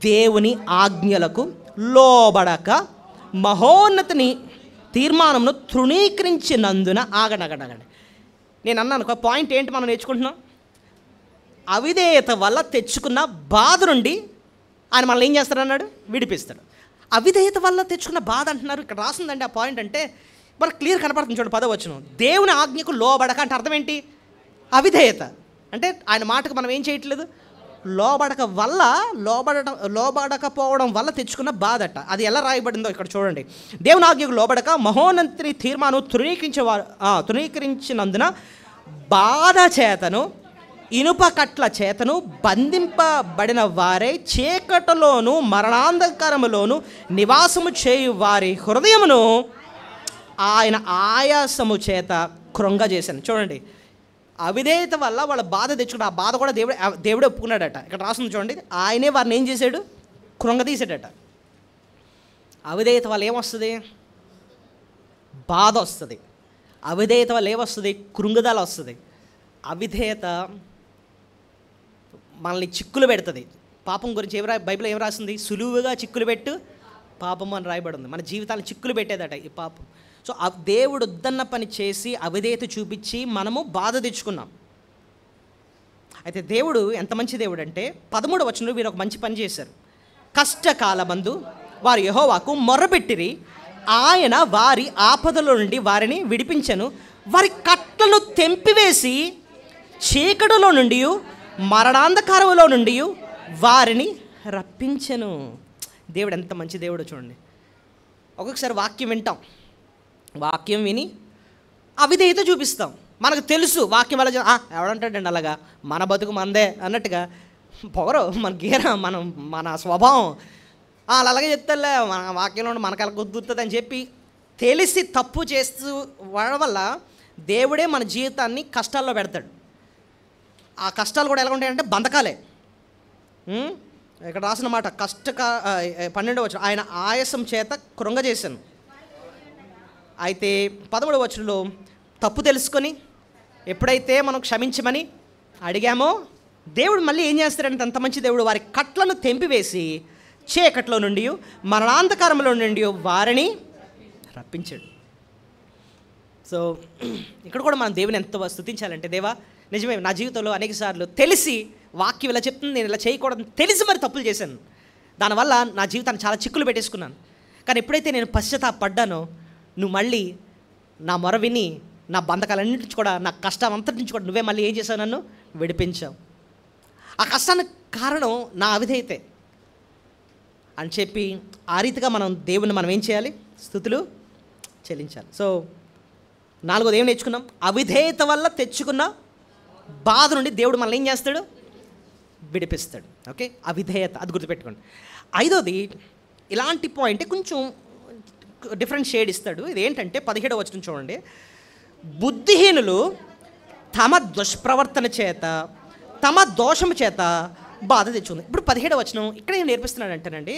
దేవుని ఆజ్ఞలకు లోబడక మహోన్నతిని తీర్మానమును తృణీకరించినందున ఆగడగడగండి. నేను అన్నాను ఒక పాయింట్ ఏంటి మనం నేర్చుకుంటున్నాం? అవిధేయత వల్ల తెచ్చుకున్న బాధ నుండి ఆయన మనల్ని ఏం చేస్తాడు అన్నాడు? విడిపిస్తాడు. అవిధేయత వల్ల తెచ్చుకున్న బాధ అంటున్నారు, ఇక్కడ రాసిందండి ఆ పాయింట్. అంటే మనకు క్లియర్ కనపడుతుంది చూడండి 10వ వచనం. దేవుని ఆజ్ఞకు లోబడక అంటే అర్థం ఏంటి? అవిధేయత అంటే ఆయన మాటకు మనం ఏం చేయట్లేదు, లోబడకపోవడం వల్ల తెచ్చుకున్న బాధట. అది ఎలా రాయబడిందో ఇక్కడ చూడండి. దేవుని ఆజ్ఞకు లోబడక మహోన్నతిని తీర్మానం తృణీకరించినందున బాధ చేతను ఇనుప కట్ల చేతను బంధింపబడిన వారే చీకటిలోను మరణాంధకారములోను నివాసము చేయు వారి హృదయమును ఆయన ఆయాసము చేత కృంగజేశాను. చూడండి, అవిధేయత వల్ల వాళ్ళ బాధ తెచ్చుకుంటే ఆ బాధ కూడా దేవుడే ఒప్పుకున్నాడట. ఇక్కడ రాస్తుంది చూడండి, ఆయనే వారిని ఏం చేశాడు? కృంగదీశాడట. అవిధేయత వల్ల ఏమొస్తుంది? బాధ వస్తుంది. అవిధేయత వల్ల ఏమొస్తుంది? కృంగుదల వస్తుంది. అవిధేయత మనల్ని చిక్కులు పెడుతుంది. పాపం గురించి బైబిల్ ఏం రాసింది? సులువుగా చిక్కులు పెట్టు పాపము అని రాయబడింది. మన జీవితాన్ని చిక్కులు పెట్టేదట ఈ పాపం. సో దేవుడు వద్దన్న పని చేసి అవిధేయత చూపించి మనము బాధ తెచ్చుకున్నాం. అయితే దేవుడు ఎంత మంచి దేవుడు అంటే 13వ వచనంలో వీరు ఒక మంచి పని చేశారు. కష్టకాలమందు వారు యెహోవాకు మొర్రపెట్టిరి, ఆయన వారి ఆపదలో నుండి వారిని విడిపించెను, వారి కట్లను తెంపివేసి చీకటిలో నుండి మరణాంధకారములో నుండి వారిని రప్పించెను. దేవుడు ఎంత మంచి దేవుడో చూడండి. ఒక్కొక్కసారి వాక్యం వింటాం, వాక్యం విని అవిధేయత చూపిస్తాం. మనకు తెలుసు వాక్యం అలా ఎవడంటాడండి అలాగా, మన బతుకు మనదే అన్నట్టుగా పొగరు మన గీర మన స్వభావం వాళ్ళు అలాగే చెప్తారులే, మన వాక్యంలో మనకు అలా కుదురుతుంది అని చెప్పి తెలిసి తప్పు చేస్తూ వాడడం వల్ల దేవుడే మన జీవితాన్ని కష్టాల్లో పెడతాడు. ఆ కష్టాలు కూడా ఎలా ఉంటాయంటే బంధకాలే. ఇక్కడ రాసిన మాట 12వ వచనం, ఆయన ఆయాసం చేత కృంగజేశాను. అయితే 13వ వచనంలో తప్పు తెలుసుకొని ఎప్పుడైతే మనం క్షమించమని అడిగామో దేవుడు మళ్ళీ ఏం చేస్తాడంటే అంత మంచి దేవుడు వారి కట్లను తెంపివేసి చీకట్లో నుండి మరణాంధకారంలో నుండి వారిని రప్పించాడు. సో ఇక్కడ కూడా మనం దేవుని ఎంత స్తుతించాలంటే, దేవా నిజమే నా జీవితంలో అనేక సార్లు తెలిసి వాక్యం ఇలా చెప్తుంది నేను ఇలా చేయకూడదు తెలిసి మరి తప్పులు చేశాను, దానివల్ల నా జీవితాన్ని చాలా చిక్కులు పెట్టేసుకున్నాను. కానీ ఎప్పుడైతే నేను పశ్చాత్తాపడ్డానో నువ్వు మళ్ళీ నా మొర విని నా బంధకాలన్నింటి నుంచి కూడా నా కష్టం అంతటి నుంచి కూడా నువ్వే మళ్ళీ ఏం చేశావు? నన్ను విడిపించావు. ఆ కష్టానికి కారణం నా అవిధేయతే అని చెప్పి ఆ రీతిగా దేవుని ఏం చేయాలి? స్తుతులు చెల్లించాలి. సో 4వది ఏం నేర్చుకున్నాం? అవిధేయత వల్ల తెచ్చుకున్న బాధ నుండి దేవుడు మనల్ని ఏం చేస్తాడు? విడిపిస్తాడు. ఓకే, అవిధేయత, అది గుర్తుపెట్టుకోండి. 5వది ఇలాంటి పాయింట్ కొంచెం డిఫరెంట్ షేడ్ ఇస్తాడు. ఇది ఏంటంటే 17వ వచనం చూడండి, బుద్ధిహీనులు తమ దుష్ప్రవర్తన చేత తమ దోషము చేత బాధ తెచ్చుకుంది. ఇప్పుడు 17వ వచనం ఇక్కడ ఏం నేర్పిస్తున్నాడు అంటేనండి,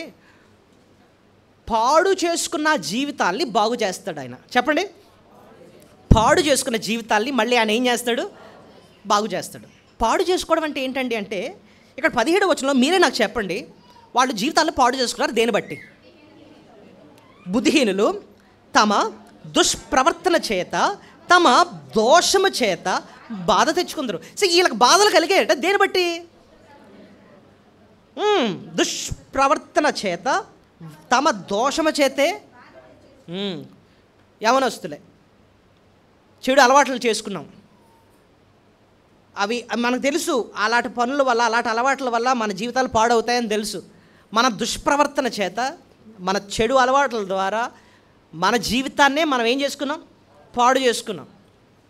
పాడు చేసుకున్న జీవితాల్ని బాగు చేస్తాడు ఆయన. చెప్పండి, పాడు చేసుకున్న జీవితాల్ని మళ్ళీ ఆయన ఏం చేస్తాడు? బాగు చేస్తాడు. పాడు చేసుకోవడం అంటే ఏంటండి అంటే, ఇక్కడ 17వ వచనంలో మీరే నాకు చెప్పండి, వాళ్ళు జీవితాలను పాడు చేసుకున్నారు దేని బట్టి? బుద్ధిహీనులు తమ దుష్ప్రవర్తన చేత, తమ దోషము చేత బాధ తెచ్చుకుందరు. సో వీళ్ళకి బాధలు కలిగాయట దేని బట్టి? దుష్ప్రవర్తన చేత, తమ దోషము చేతే. యవనస్తులే చెడు అలవాట్లు చేసుకున్నాం, అవి మనకు తెలుసు. అలాంటి పనుల వల్ల, అలాంటి అలవాట్ల వల్ల మన జీవితాలు పాడవుతాయని తెలుసు. మన దుష్ప్రవర్తన చేత, మన చెడు అలవాట్ల ద్వారా మన జీవితాన్నే మనం ఏం చేసుకున్నాం? పాడు చేసుకున్నాం.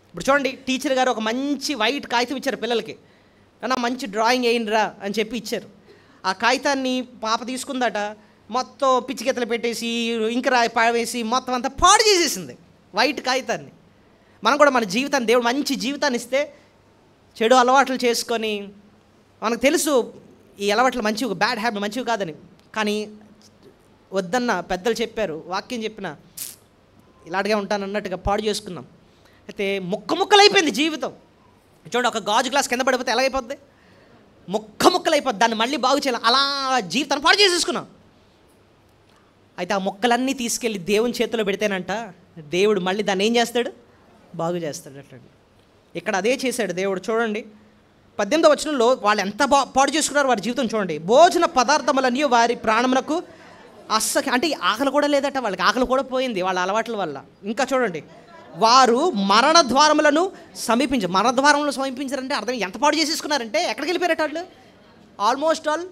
ఇప్పుడు చూడండి, టీచర్ గారు ఒక మంచి వైట్ కాగితం ఇచ్చారు పిల్లలకి, కానీ మంచి డ్రాయింగ్ వేయండిరా అని చెప్పి ఇచ్చారు. ఆ కాగితాన్ని పాప తీసుకుందట, మొత్తం పిచ్చికెత్తలు పెట్టేసి ఇంక పావేసి మొత్తం అంతా పాడు చేసేసింది వైట్ కాగితాన్ని. మనం కూడా మన జీవితాన్ని, దేవుడు మంచి జీవితాన్ని ఇస్తే చెడు అలవాట్లు చేసుకొని, మనకు తెలుసు ఈ అలవాట్లు మంచివి, బ్యాడ్ హ్యాబిట్ మంచివి కాదని, కానీ వద్దన్న పెద్దలు చెప్పారు, వాక్యం చెప్పిన ఇలాగే ఉంటానన్నట్టుగా పాడు చేసుకున్నాం. అయితే ముక్కలైపోయింది జీవితం. చూడండి, ఒక గాజు గ్లాస్ కింద పడిపోతే ఎలాగైపోద్ది? ముక్కలైపోద్ది. దాన్ని మళ్ళీ బాగు చేయాలి, అలా జీవితాన్ని పాడు చేసేసుకున్నాం. అయితే ఆ మొక్కలన్నీ తీసుకెళ్ళి దేవుని చేతిలో పెడితేనంట, దేవుడు మళ్ళీ దాన్ని ఏం చేస్తాడు? బాగు చేస్తాడు. అట్లండి ఇక్కడ అదే చేశాడు దేవుడు. చూడండి 18వ వచనంలో వాళ్ళు ఎంత పాడు చేసుకున్నారు వారి జీవితం చూడండి. భోజన పదార్థములన్నీ వారి ప్రాణమునకు అంటే ఆకలి కూడా లేదట వాళ్ళకి, ఆకలి కూడా పోయింది వాళ్ళ అలవాట్ల వల్ల. ఇంకా చూడండి, వారు మరణ ద్వారములను సమీపించారంటే అర్థం ఎంత పాడు చేసేసుకున్నారంటే ఎక్కడికి వెళ్ళిపోయారట వాళ్ళు? ఆల్మోస్ట్ ఆల్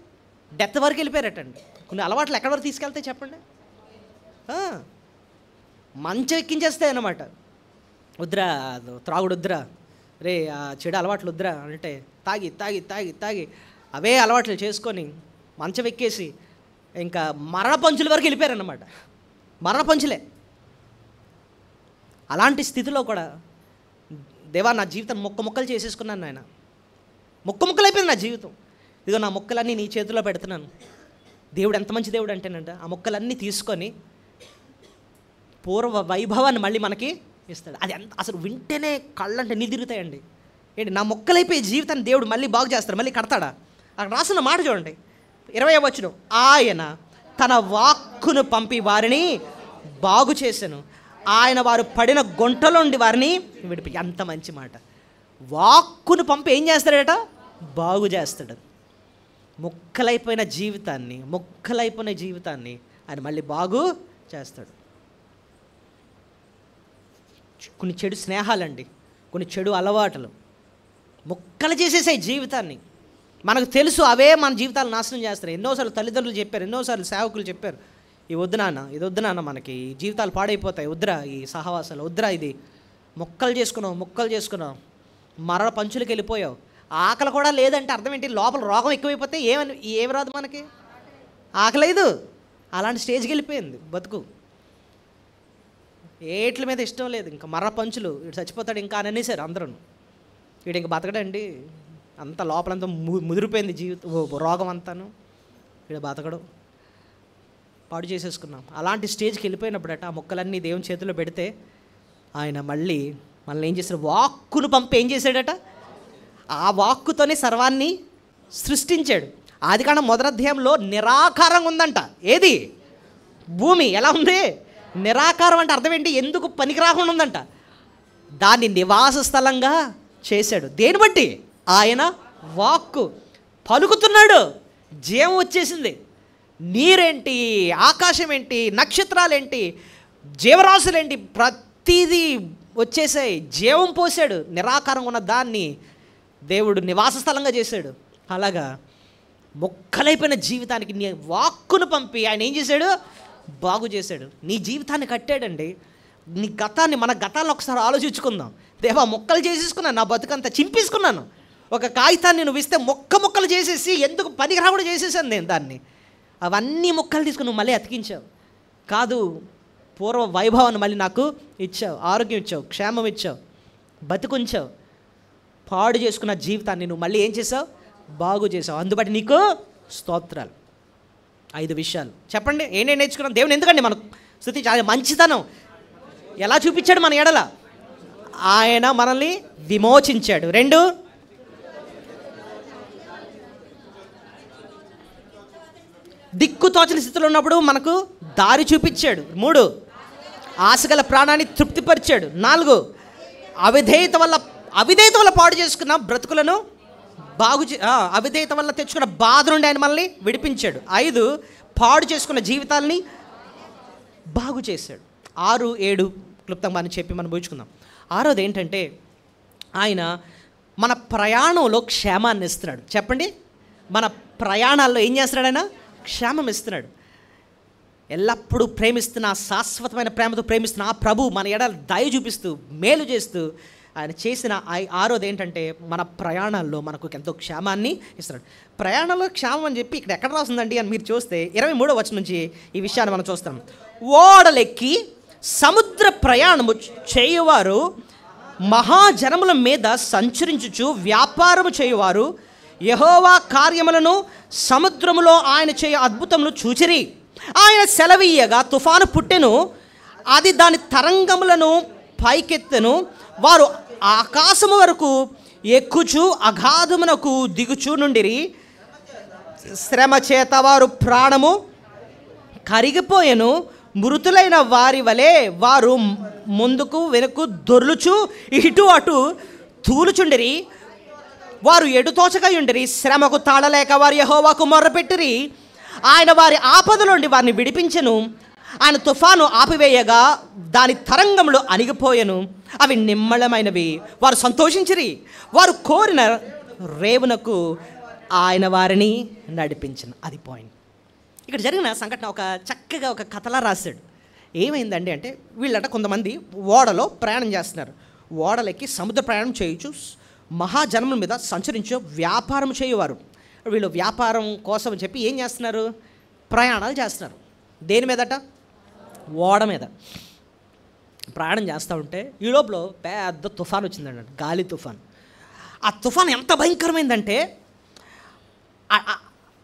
డెత్ వరకు వెళ్ళిపోయారటండి. కొన్ని అలవాట్లు ఎక్కడి వరకు తీసుకెళ్తాయి చెప్పండి? మంచం ఎక్కించేస్తాయి అన్నమాట. వద్దురా త్రాగుడు, వద్దురా రే ఆ చెడు అలవాట్లు వద్దురా అంటే తాగి తాగి తాగి తాగి అవే అలవాట్లు చేసుకొని మంచం ఎక్కేసి ఇంకా మరణ పంచుల వరకు వెళ్ళిపోయారన్నమాట. మరణ పంచులే. అలాంటి స్థితిలో కూడా దేవా నా జీవితం ముక్కలు చేసేసుకున్నాను నాయన, ముక్కలైపోయింది నా జీవితం, ఇదిగో నా ముక్కలన్నీ నీ చేతిలో పెడుతున్నాను. దేవుడు ఎంత మంచి దేవుడు అంటేనంట, ఆ ముక్కలన్నీ తీసుకొని పూర్వ వైభవాన్ని మళ్ళీ మనకి ఇస్తాడు. అది ఎంత అసలు వింటేనే కళ్ళంటే నిదిరుతాయండి. ఏంటి, నా మొక్కలైపోయి జీవితాన్ని దేవుడు మళ్ళీ బాగు చేస్తాడు, మళ్ళీ కడతాడా? అక్కడ రాసిన మాట చూడండి, 20వ వచనం, ఆయన తన వాక్కును పంపి వారిని బాగు చేశాను, ఆయన వారు పడిన గుంటలోండి వారిని విడిపి. ఎంత మంచి మాట! వాక్కును పంపి ఏం చేస్తాడట? బాగు చేస్తాడు. ముక్కలైపోయిన జీవితాన్ని ఆయన మళ్ళీ బాగు చేస్తాడు. కొన్ని చెడు స్నేహాలండి, కొన్ని చెడు అలవాట్లు ముక్కలు చేసేసాయి జీవితాన్ని. మనకు తెలుసు అవే మన జీవితాలు నాశనం చేస్తాయి. ఎన్నోసార్లు తల్లిదండ్రులు చెప్పారు, ఎన్నోసార్లు సేవకులు చెప్పారు, ఇది వద్దు నాన్న మనకి జీవితాలు పాడైపోతాయి, వద్దురా ఈ సహవాసాలు, వద్దురా ఇది ముక్కలు చేసుకున్నావు మరణ పంచులకి వెళ్ళిపోయావు. ఆకలి కూడా లేదంటే అర్థం ఏంటి? లోపల రోగం ఎక్కువైపోతే ఏమి రాదు మనకి? ఆకలేదు. అలాంటి స్టేజ్కి వెళ్ళిపోయింది బతుకు. ఏట్ల మీద ఇష్టం లేదు, ఇంకా మరణ పంచులు, వీడు చచ్చిపోతాడు ఇంకా అని అనేసారు అందరూ. వీడు ఇంక బతకడండి, అంత లోపలంతా ముదిరిపోయింది జీవితం, రోగం అంతాను, వీడు బతకడం, పాడు చేసేసుకున్నాం. అలాంటి స్టేజ్కి వెళ్ళిపోయినప్పుడట ఆ మొక్కలన్నీ దేవుని చేతిలో పెడితే ఆయన మళ్ళీ మనల్ని ఏం చేశాడు? వాక్కును పంపి ఏం చేశాడట? ఆ వాక్కుతోనే సర్వాన్ని సృష్టించాడు. ఆదికాండం 1వ అధ్యాయంలో నిరాకారంగా ఉందంట. ఏది? భూమి ఎలా ఉంది? నిరాకారం అంటే అర్థం ఏంటి? ఎందుకు పనికి రాకుండా ఉందంట. దాన్ని నివాస స్థలంగా చేశాడు. దేని బట్టి? ఆయన వాక్కు పలుకుతున్నాడు, జీవం వచ్చేసింది. నీరేంటి, ఆకాశం ఏంటి, నక్షత్రాలేంటి, జీవరాశులేంటి, ప్రతిదీ వచ్చేసాయి. జీవం పోసాడు. నిరాకారంగా ఉన్న దాన్ని దేవుడు నివాస స్థలంగా చేశాడు. అలాగా మొక్కలైపోయిన జీవితానికి నీ వాక్కును పంపి ఆయన ఏం చేశాడు? బాగు చేశాడు. నీ జీవితాన్ని కట్టాడండి. నీ గతాన్ని, మన గతాన్ని ఒకసారి ఆలోచించుకుందాం. దేవా మొక్కలు చేసేసుకున్నాను, నా బతుకంతా చింపేసుకున్నాను. ఒక కాగితాన్ని నువ్వు ఇస్తే మొక్కలు చేసేసి ఎందుకు పనికి రాకుండా చేసేసాను నేను దాన్ని. అవన్నీ మొక్కలు తీసుకుని నువ్వు మళ్ళీ అతికించావు. కాదు, పూర్వ వైభవాన్ని మళ్ళీ నాకు ఇచ్చావు, ఆరోగ్యం ఇచ్చావు, క్షేమం ఇచ్చావు, బతుకుంచావు. పాడు చేసుకున్న జీవితాన్ని నువ్వు మళ్ళీ ఏం చేసావు? బాగు చేసావు, అందుబట్టి నీకు స్తోత్రాలు. 5 విషయాలు చెప్పండి. ఏంటంటే నేర్చుకున్నాం దేవుని ఎందుకండి మనకు స్తుతించాలి. మంచితనం ఎలా చూపించాడు మన ఎడల? ఆయన మనల్ని విమోచించాడు. 2, దిక్కు తోచని స్థితిలో ఉన్నప్పుడు మనకు దారి చూపించాడు. 3, ఆశగల ప్రాణాన్ని తృప్తిపరిచాడు. 4, అవిధేయత వల్ల పాడు చేసుకున్న బ్రతుకులను అవిధేయత వల్ల తెచ్చుకున్న బాధ నుండి ఆయన మనల్ని విడిపించాడు. 5, పాడు చేసుకున్న జీవితాలని బాగు చేశాడు. 6, 7 క్లుప్తంగా అని చెప్పి మనం పూచుకుందాం. 6వది ఏంటంటే ఆయన మన ప్రయాణంలో క్షేమాన్ని ఇస్తున్నాడు. చెప్పండి, మన ప్రయాణాల్లో ఏం చేస్తున్నాడు? ఆయన క్షేమం ఇస్తున్నాడు. ఎల్లప్పుడూ ప్రేమిస్తున్న, శాశ్వతమైన ప్రేమతో ప్రేమిస్తున్న ఆ ప్రభు మన ఎడల దయ చూపిస్తూ మేలు చేస్తూ ఆయన చేసిన 6వది ఏంటంటే మన ప్రయాణాల్లో మనకు ఎంతో క్షేమాన్ని ఇస్తున్నాడు. ప్రయాణంలో క్షేమం అని చెప్పి ఇక్కడ ఎక్కడ రాస్తుందండి అని మీరు చూస్తే 23వ వచనం నుంచి ఈ విషయాన్ని మనం చూస్తాం. ఓడలెక్కి సముద్ర ప్రయాణము చేయువారు, మహాజనముల మీద సంచరించుచు వ్యాపారము చేయువారు యెహోవా కార్యములను సముద్రములో ఆయన చేయ అద్భుతములు చూచిరి. ఆయన సెలవీయగా తుఫాను పుట్టెను, అది దాని తరంగములను పైకెత్తెను. వారు ఆకాశము వరకు ఎక్కుచు అగాధమునకు దిగుచు నుండిరి. శ్రమ చేత వారు ప్రాణము కరిగిపోయెను. మృతులైన వారి వలె వారు ముందుకు వెనుకు దొర్లుచు ఇటు అటు తూలుచుండిరి. వారు ఎడుతోచగా ఉండిరి. శ్రమకు తాళలేక వారు యెహోవాకు మొర్రపెట్టిరి. ఆయన వారి ఆపద నుండి వారిని విడిపించెను. ఆయన తుఫాను ఆపివేయగా దాని తరంగములు అణిగిపోయెను. అవి నిమ్మళమైనవి. వారు సంతోషించిరి. వారు కోరిన రేవునకు ఆయన వారిని నడిపించను. అది పాయింట్. ఇక్కడ జరిగిన సంఘటన చక్కగా ఒక కథలా రాశాడు. ఏమైందండి అంటే వీళ్ళట కొంతమంది ఓడలో ప్రయాణం చేస్తున్నారు. ఓడలెక్కి సముద్ర ప్రయాణం చేయొచ్చు, మహాజనముల మీద సంచరించు వ్యాపారం చేయువారు. వీళ్ళు వ్యాపారం కోసం చెప్పి ఏం చేస్తున్నారు? ప్రయాణాలు చేస్తున్నారు. దేని మీదట? ఓడ మీద ప్రయాణం చేస్తూ ఉంటే ఈ లోపల పెద్ద తుఫాన్ వచ్చిందండి, గాలి తుఫాన్. ఆ తుఫాన్ ఎంత భయంకరమైందంటే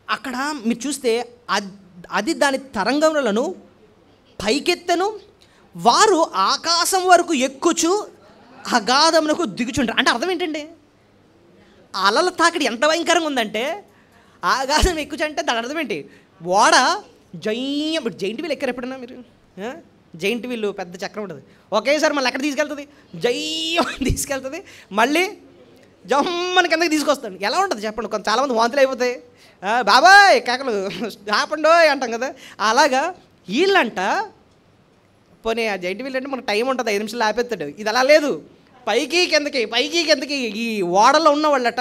అక్కడ మీరు చూస్తే అది దాని తరంగములను పైకెత్తెను. వారు ఆకాశం వరకు ఎక్కుచు అగాధమునకు దిగుచుంటారు. అంటే అర్థం ఏంటండి? అలల తాకిడి ఎంత భయంకరంగా ఉందంటే ఆకాశం ఎక్కుచు అంటే దాని అర్థం ఏంటి? ఓడ జైంట్ వీల్ ఎక్కారు ఎప్పుడన్నా మీరు? జైంట్ వీల్ పెద్ద చక్రం ఉంటుంది, ఒకేసారి మళ్ళీ ఎక్కడ తీసుకెళ్తుంది? తీసుకెళ్తుంది, మళ్ళీ జమ్మని కిందకి తీసుకొస్తాడు. ఎలా ఉంటుంది చెప్పండి? చాలామంది వాంతులు అయిపోతాయి. బాబాయ్ కేకలు ఆపండో అంటాం కదా. అలాగా వీళ్ళంట పోనీ ఆ జైంట్ వీల్ అంటే మనకు టైం ఉంటుంది, 5 నిమిషాలు ఆపేస్తాడు. ఇది అలా లేదు, పైకి కిందకి. ఈ ఓడలో ఉన్న వాళ్ళట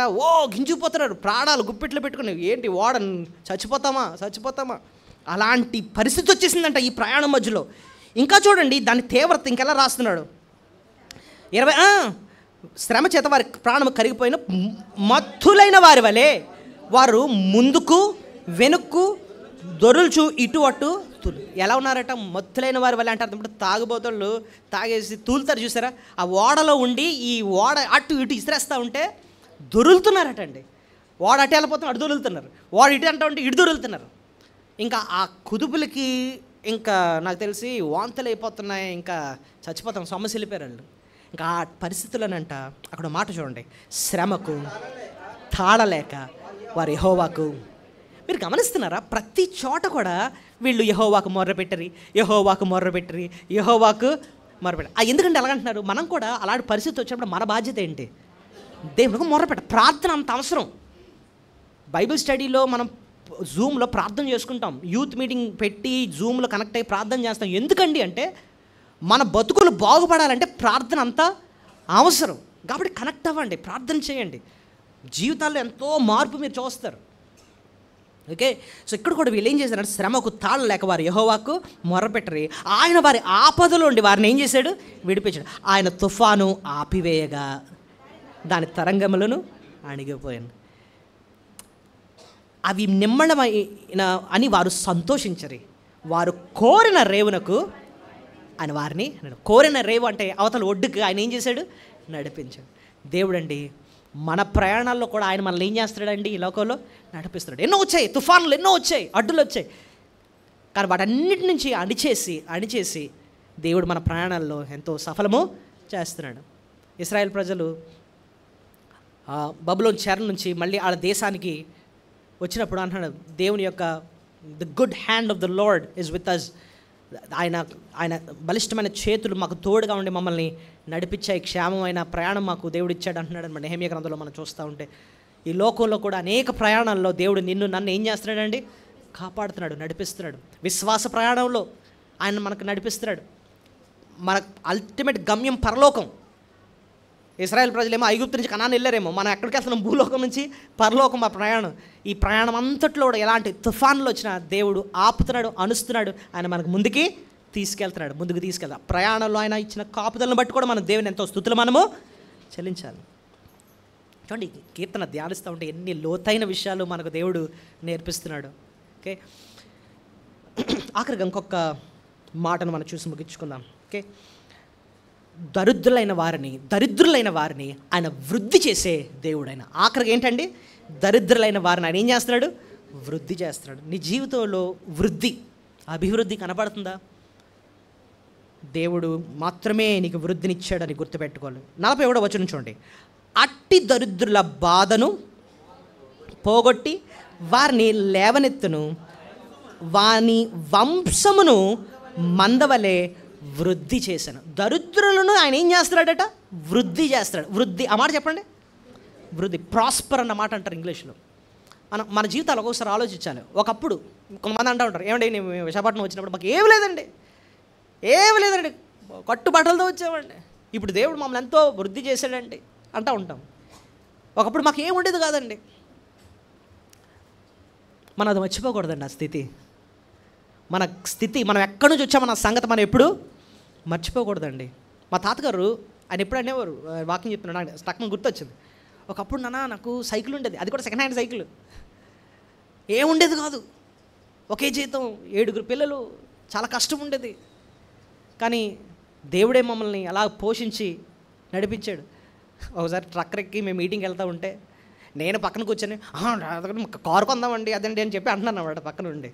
గింజిపోతున్నారు, ప్రాణాలు గుప్పిట్లు పెట్టుకుని. ఏంటి ఓడ చచ్చిపోతామా అలాంటి పరిస్థితి వచ్చేసిందంట ఈ ప్రయాణం మధ్యలో. ఇంకా చూడండి దాని తీవ్రత ఇంకెలా రాస్తున్నాడు. 20 శ్రమ చేత వారి ప్రాణము కరిగిపోయిన మత్తులైన వారి వలె వారు ముందుకు వెనుక్కు దొరుల్చు ఇటు అటు ఎలా ఉన్నారట? మత్తులైన వారి వల్ల అంటారు. ఇప్పుడు తాగుబోతుళ్ళు తాగేసి తూలుతారు చూసారా? ఆ ఓడలో ఉండి ఈ ఓడ అటు ఇటు ఇసిరేస్తూ ఉంటే దొరులుతున్నారట అండి. ఓడ అటు వెళ్ళిపోతున్నారు, అటు దొరులుతున్నారు. ఓడ ఇటు అంటూ ఉంటే ఇటు దొరులుతున్నారు. ఇంకా ఆ కుదుపులకి ఇంకా నాకు తెలిసి వాంతులు అయిపోతున్నాయి, ఇంకా చచ్చిపోతాం, సమస్య వెళ్ళిపోయారు వాళ్ళు. ఇంకా ఆ పరిస్థితులనంట అక్కడ మాట చూడండి, శ్రమకు తాళలేక వారు యెహోవాకు. మీరు గమనిస్తున్నారా? ప్రతి చోట కూడా వీళ్ళు యెహోవాకు మొర్రపెట్టరి. ఎందుకంటే ఎలాగంటున్నారు? మనం కూడా అలాంటి పరిస్థితి వచ్చినప్పుడు మన బాధ్యత ఏంటి? దేవునికి మొర్రపెట్ట. ప్రార్థన అంత అవసరం. బైబిల్ స్టడీలో మనం జూమ్లో ప్రార్థన చేసుకుంటాం, యూత్ మీటింగ్ పెట్టి జూమ్లో కనెక్ట్ అయ్యి ప్రార్థన చేస్తాం. ఎందుకండి అంటే మన బతుకులు బాగుపడాలంటే ప్రార్థన అంతా అవసరం. కాబట్టి కనెక్ట్ అవ్వండి, ప్రార్థన చేయండి. జీవితాల్లో ఎంతో మార్పు మీరు చూస్తారు. ఓకే, సో ఇక్కడ కూడా వీళ్ళు ఏం చేశారంటే శ్రమకు తాళలేక వారు యెహోవాకు మొర్రపెట్టరి. ఆయన వారి ఆపదలో ఉండి వారిని ఏం చేశాడు? విడిపించాడు. ఆయన తుఫాను ఆపివేయగా దాని తరంగములను అణిగిపోయాను. అవి నిమ్మళమైన అని వారు సంతోషించరు. వారు కోరిన రేవునకు ఆయన వారిని కోరిన రేవు అంటే అవతల ఒడ్డుకు ఆయన ఏం చేశాడు? నడిపించాడు. దేవుడండి మన ప్రయాణాల్లో కూడా ఆయన మనల్ని ఏం చేస్తాడండి? ఈ లోకంలో నడిపిస్తున్నాడు. ఎన్నో వచ్చాయి, తుఫాన్లు ఎన్నో వచ్చాయి, అడ్డులు వచ్చాయి, కానీ వాటన్నిటి నుంచి అణిచేసి దేవుడు మన ప్రయాణాల్లో ఎంతో సఫలము చేస్తున్నాడు. ఇశ్రాయేల్ ప్రజలు బబులోను చెర నుంచి మళ్ళీ వాళ్ళ దేశానికి వచ్చినప్పుడు అంటున్నాడు, దేవుని యొక్క the good hand of the lord is with us. ఆయన బలిష్టమైన చేతులు మాకు తోడుగా ఉండి మమ్మల్ని నడిపించాయి, క్షేమమైన ప్రయాణం మాకు దేవుడు ఇచ్చాడు అంటున్నాడు అనమాట. నెహెమ్యా గ్రంథంలో మనం చూస్తూ ఉంటే ఈ లోకంలో కూడా అనేక ప్రయాణాల్లో దేవుడు నన్ను ఏం చేస్తున్నాడండి? కాపాడుతున్నాడు, నడిపిస్తున్నాడు. విశ్వాస ప్రయాణంలో ఆయన మనకు నడిపిస్తున్నాడు. మన అల్టిమేట్ గమ్యం పరలోకం. ఇశ్రాయేల్ ప్రజలేమో ఐగుప్తు నుంచి కనాను వెళ్ళారేమో, మనం ఎక్కడికి వెళ్తున్నాం? భూలోకం నుంచి పరలోకం మా ప్రయాణం. ఈ ప్రయాణం అంతట్లో కూడా ఎలాంటి తుఫాన్లు వచ్చినా దేవుడు ఆపుతున్నాడు, అనుస్తున్నాడు, ఆయన మనకు ముందుకు తీసుకెళ్తాడు. ప్రయాణంలో ఆయన ఇచ్చిన కాపుదలను బట్టి కూడా మనం దేవుని ఎంతో స్తుతులు మనము చెల్లించాలి. చూడండి, కీర్తన ధ్యానిస్తూ ఉంటే ఎన్ని లోతైన విషయాలు మనకు దేవుడు నేర్పిస్తున్నాడు. ఓకే, ఆఖరిగా ఇంకొక మాటను మనం చూసి ముగించుకుందాం. ఓకే, దరిద్రులైన వారిని ఆయన వృద్ధి చేసే దేవుడు. ఆయన ఆఖరికి ఏంటండి? దరిద్రులైన వారిని ఆయన ఏం చేస్తున్నాడు? వృద్ధి చేస్తున్నాడు. నీ జీవితంలో అభివృద్ధి కనపడుతుందా? దేవుడు మాత్రమే నీకు వృద్ధినిచ్చాడని గుర్తుపెట్టుకోవాలి. 41వ వచనం చూడండి. అట్టి దరిద్రుల బాధను పోగొట్టి వారిని లేవనెత్తును, వాని వంశమును మందవలే వృద్ధి చేశాను. దరిద్రులను ఆయన ఏం చేస్తున్నాడట? వృద్ధి చేస్తాడు. వృద్ధి, ఆ మాట చెప్పండి. వృద్ధి, ప్రాస్పర్ అన్న మాట అంటారు ఇంగ్లీష్లో. మన జీవితాలు ఒక్కొక్కసారి ఆలోచించాలి. ఒకప్పుడు కొంతమంది అంటూ ఉంటారు, ఏమండి నేను విశాఖపట్నం వచ్చినప్పుడు మాకు ఏమి లేదండి, కట్టుబట్టలతో వచ్చామండి, ఇప్పుడు దేవుడు మమ్మల్ని ఎంతో వృద్ధి చేశాడండి అంటూ ఉంటాం. ఒకప్పుడు మాకు ఏముండేది కాదండి. మనం అది మర్చిపోకూడదండి. ఆ స్థితి, మనం ఎక్కడి నుంచి వచ్చామన్న సంగతి మనం ఎప్పుడు మర్చిపోకూడదండి. మా తాతగారు ఆయన ఎప్పుడు అనేవారు, వాకింగ్ చెప్తున్నాడు, నాకు స్టక్ గుర్తొచ్చింది. ఒకప్పుడు నాకు సైకిల్ ఉండేది, అది కూడా సెకండ్ హ్యాండ్ సైకిల్. ఏముండేది కాదు, ఒకే జీతం, 7 పిల్లలు, చాలా కష్టం ఉండేది. కానీ దేవుడే మమ్మల్ని అలా పోషించి నడిపించాడు. ఒకసారి ట్రక్కర్ ఎక్కి మేము మీటింగ్కి వెళ్తూ ఉంటే నేను పక్కన కూర్చొని కారు కొందామండి అదండి అని చెప్పి అంటున్నాను అన్నమాట. పక్కన ఉండి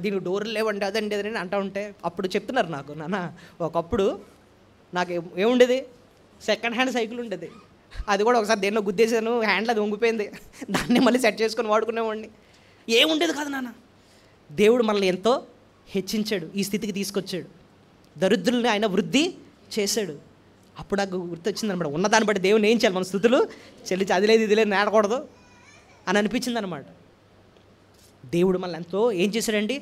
దీనికి డోర్లు లేవండి అదండి అదని అంటూ ఉంటే అప్పుడు చెప్తున్నారు నాకు, నాన్న ఒకప్పుడు నాకు ఏముండేది? సెకండ్ హ్యాండ్ సైకిల్ ఉండేది, అది కూడా ఒకసారి దేనిలో గుద్దేశాను, హ్యాండ్లో అది వంగిపోయింది, దాన్ని మళ్ళీ సెట్ చేసుకొని వాడుకునేవాడిని. ఏముండేది కాదు నాన్న. దేవుడు మనల్ని ఎంతో హెచ్చించాడు, ఈ స్థితికి తీసుకొచ్చాడు. దరిద్రుల్ని ఆయన వృద్ధి చేశాడు. అప్పుడు నాకు గుర్తొచ్చింది అనమాట, ఉన్నదాన్ని బట్టి దేవుని ఏం చేయాలి? మన స్థుతులు చెల్లించి అది లేదు ఇది లేదు నేడకూడదు అని అనిపించింది అనమాట. దేవుడు మనల్ని ఎంతో ఏం చేశాడండి?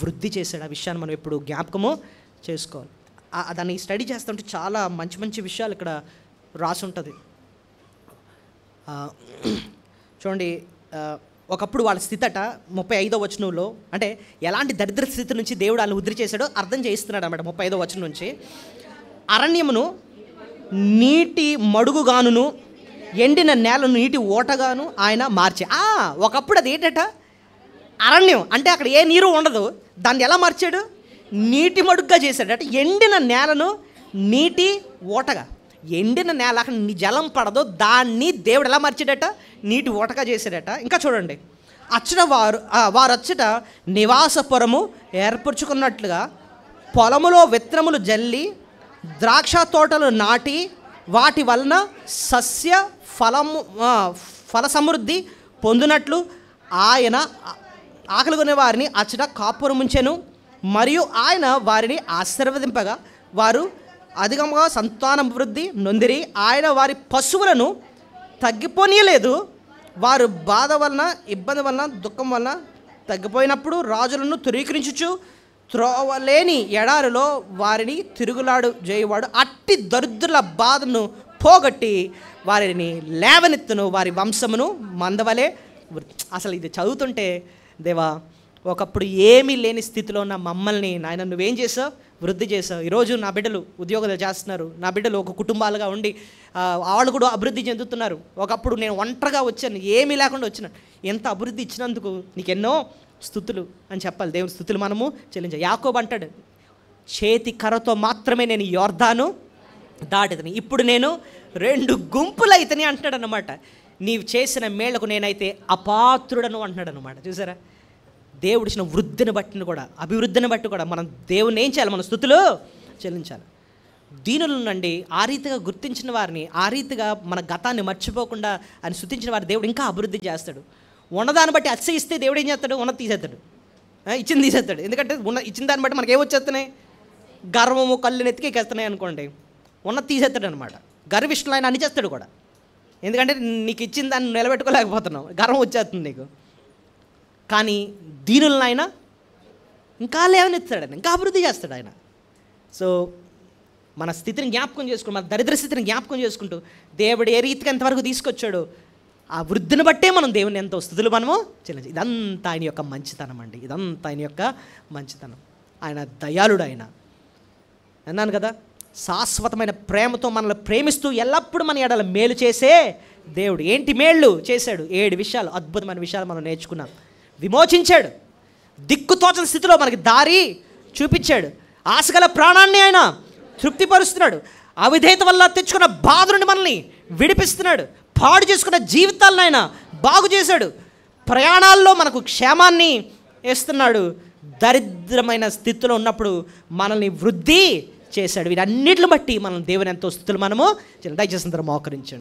వృద్ధి చేశాడు. ఆ విషయాన్ని మనం ఎప్పుడు జ్ఞాపకము చేసుకోవాలి. దాన్ని స్టడీ చేస్తుంటే చాలా మంచి మంచి విషయాలు ఇక్కడ రాసి ఉంటుంది. చూడండి, ఒకప్పుడు వాళ్ళ స్థితి అట 35వ వచనంలో, అంటే ఎలాంటి దరిద్ర స్థితి నుంచి దేవుడు వాళ్ళని వృద్ధి చేశాడో అర్థం చేయిస్తున్నాడు అన్నమాట. 35వ వచనం నుంచి, అరణ్యమును నీటి మడుగుగాను ఎండిన నేలను నీటి ఓటగాను ఆయన మార్చే. ఒకప్పుడు అది ఏంటట? అరణ్యం అంటే అక్కడ ఏ నీరు ఉండదు, దాన్ని ఎలా మార్చాడు? నీటి మడుగ్గా చేశాడట. ఎండిన నేలను నీటి ఓటగా, ఎండిన నేల అక్కడ జలం పడదో దాన్ని దేవుడు ఎలా మార్చాడట? నీటి ఓటగా చేశాడట. ఇంకా చూడండి, అచ్చట వారచ్చట నివాసపురము ఏర్పరచుకున్నట్లుగా పొలములో విత్తనములు జల్లి ద్రాక్ష తోటలు నాటి వాటి వలన ఫల సమృద్ధి పొందినట్లు ఆయన ఆకలిగొనే వారిని అచ్చట కాపురముంచెను. మరియు ఆయన వారిని ఆశీర్వదింపగా వారు అధికంగా సంతానాభివృద్ధి నొందిరి. ఆయన వారి పశువులను తగ్గిపోనీయలేదు. వారు బాధ వలన, ఇబ్బంది వలన, దుఃఖం వలన తగ్గిపోయినప్పుడు రాజులను తురీకరించుచు త్రోవలేని ఎడారిలో వారిని తిరుగులాడు చేయవాడు. అట్టి దరిద్రుల బాధను పోగొట్టి వారిని లేవనెత్తును, వారి వంశమును మందవలే. అసలు ఇది చదువుతుంటే, దేవా ఒకప్పుడు ఏమీ లేని స్థితిలో ఉన్న మమ్మల్ని నాయన నువ్వేం చేసావు? వృద్ధి చేసావు. ఈరోజు నా బిడ్డలు ఉద్యోగాలు చేస్తున్నారు, నా బిడ్డలు ఒక కుటుంబాలుగా ఉండి వాళ్ళు కూడా అభివృద్ధి చెందుతున్నారు. ఒకప్పుడు నేను ఒంటరిగా వచ్చాను, ఏమీ లేకుండా వచ్చినాను. ఎంత అభివృద్ధి ఇచ్చినందుకు నీకెన్నో స్థుతులు అని చెప్పాలి. దేవుని స్థుతులు మనము చెల్లించాలి. యాకోబు అంటాడు, చేతి కర్రతో మాత్రమే నేను యోర్దాను దాటిదని, ఇప్పుడు నేను 2 గుంపులు అయితేనే అంటాడు అన్నమాట. నీవు చేసిన మేళ్లకు నేనైతే అపాత్రుడను అంటున్నాడు అనమాట. చూసారా, దేవుడిచ్చిన వృద్ధిని బట్టిని కూడా, అభివృద్ధిని బట్టి కూడా మనం దేవుని ఏం చేయాలి? మన స్తుతులు చెల్లించాలి. దీనుల నుండి ఆ రీతిగా గుర్తించిన వారిని, ఆ రీతిగా మన గతాన్ని మర్చిపోకుండా ఆయన స్తుతించిన వారి దేవుడు ఇంకా అభివృద్ధి చేస్తాడు. ఉన్నదాన్ని బట్టి అతిశయిస్తే దేవుడు ఏం చేస్తాడు? ఉన్నది తీసేస్తాడు, ఇచ్చింది తీసేస్తాడు. ఎందుకంటే ఇచ్చిన దాన్ని బట్టి మనకి ఏమొచ్చేస్తున్నాయి? గర్వము, కళ్ళు నెత్తికెక్కేస్తున్నాయి అనుకోండి, ఉన్నది తీసేస్తాడు అనమాట. గర్విష్ఠులు ఆయన అన్ని చేస్తాడు కూడా. ఎందుకంటే నీకు ఇచ్చిన దాన్ని నిలబెట్టుకోలేకపోతున్నావు, గర్వం వచ్చేస్తుంది నీకు. కానీ దీనులను ఆయన ఇంకా లేవనెత్తాడు, ఆయన ఇంకా అభివృద్ధి చేస్తాడు ఆయన. సో మన స్థితిని జ్ఞాపకం చేసుకుంటూ, మన దరిద్ర స్థితిని జ్ఞాపకం చేసుకుంటూ దేవుడు ఏ రీతిగా ఎంతవరకు తీసుకొచ్చాడో ఆ వృద్ధిని బట్టే మనం దేవుని ఎంతో స్తుతులు మనము చెల్లించాలి. ఇదంతా ఆయన యొక్క మంచితనం అండి, ఇదంతా ఆయన యొక్క మంచితనం. ఆయన దయాళుడు. ఆయన అన్నాను కదా, శాశ్వతమైన ప్రేమతో మనల్ని ప్రేమిస్తూ ఎల్లప్పుడూ మన ఎడల మేలు చేసే దేవుడు. ఏంటి మేళ్ళు చేశాడు? 7 విషయాలు, అద్భుతమైన విషయాలు మనం నేర్చుకున్నాం. విమోచించాడు, దిక్కుతోచని స్థితిలో మనకి దారి చూపించాడు, ఆశగల ప్రాణాన్ని ఆయన తృప్తిపరుస్తున్నాడు, అవిధేయత వల్ల తెచ్చుకున్న బాధ నుండి మనల్ని విడిపిస్తున్నాడు, పాడు చేసుకున్న జీవితాలను ఆయన బాగు చేశాడు, ప్రయాణాల్లో మనకు క్షేమాన్ని ఇస్తున్నాడు, దరిద్రమైన స్థితిలో ఉన్నప్పుడు మనల్ని వృద్ధి చేశాడు. వీటన్నిటిని బట్టి మనం దేవుని ఎంతో స్తుతులు మనము దయచేసి అందరం మోకరించండి.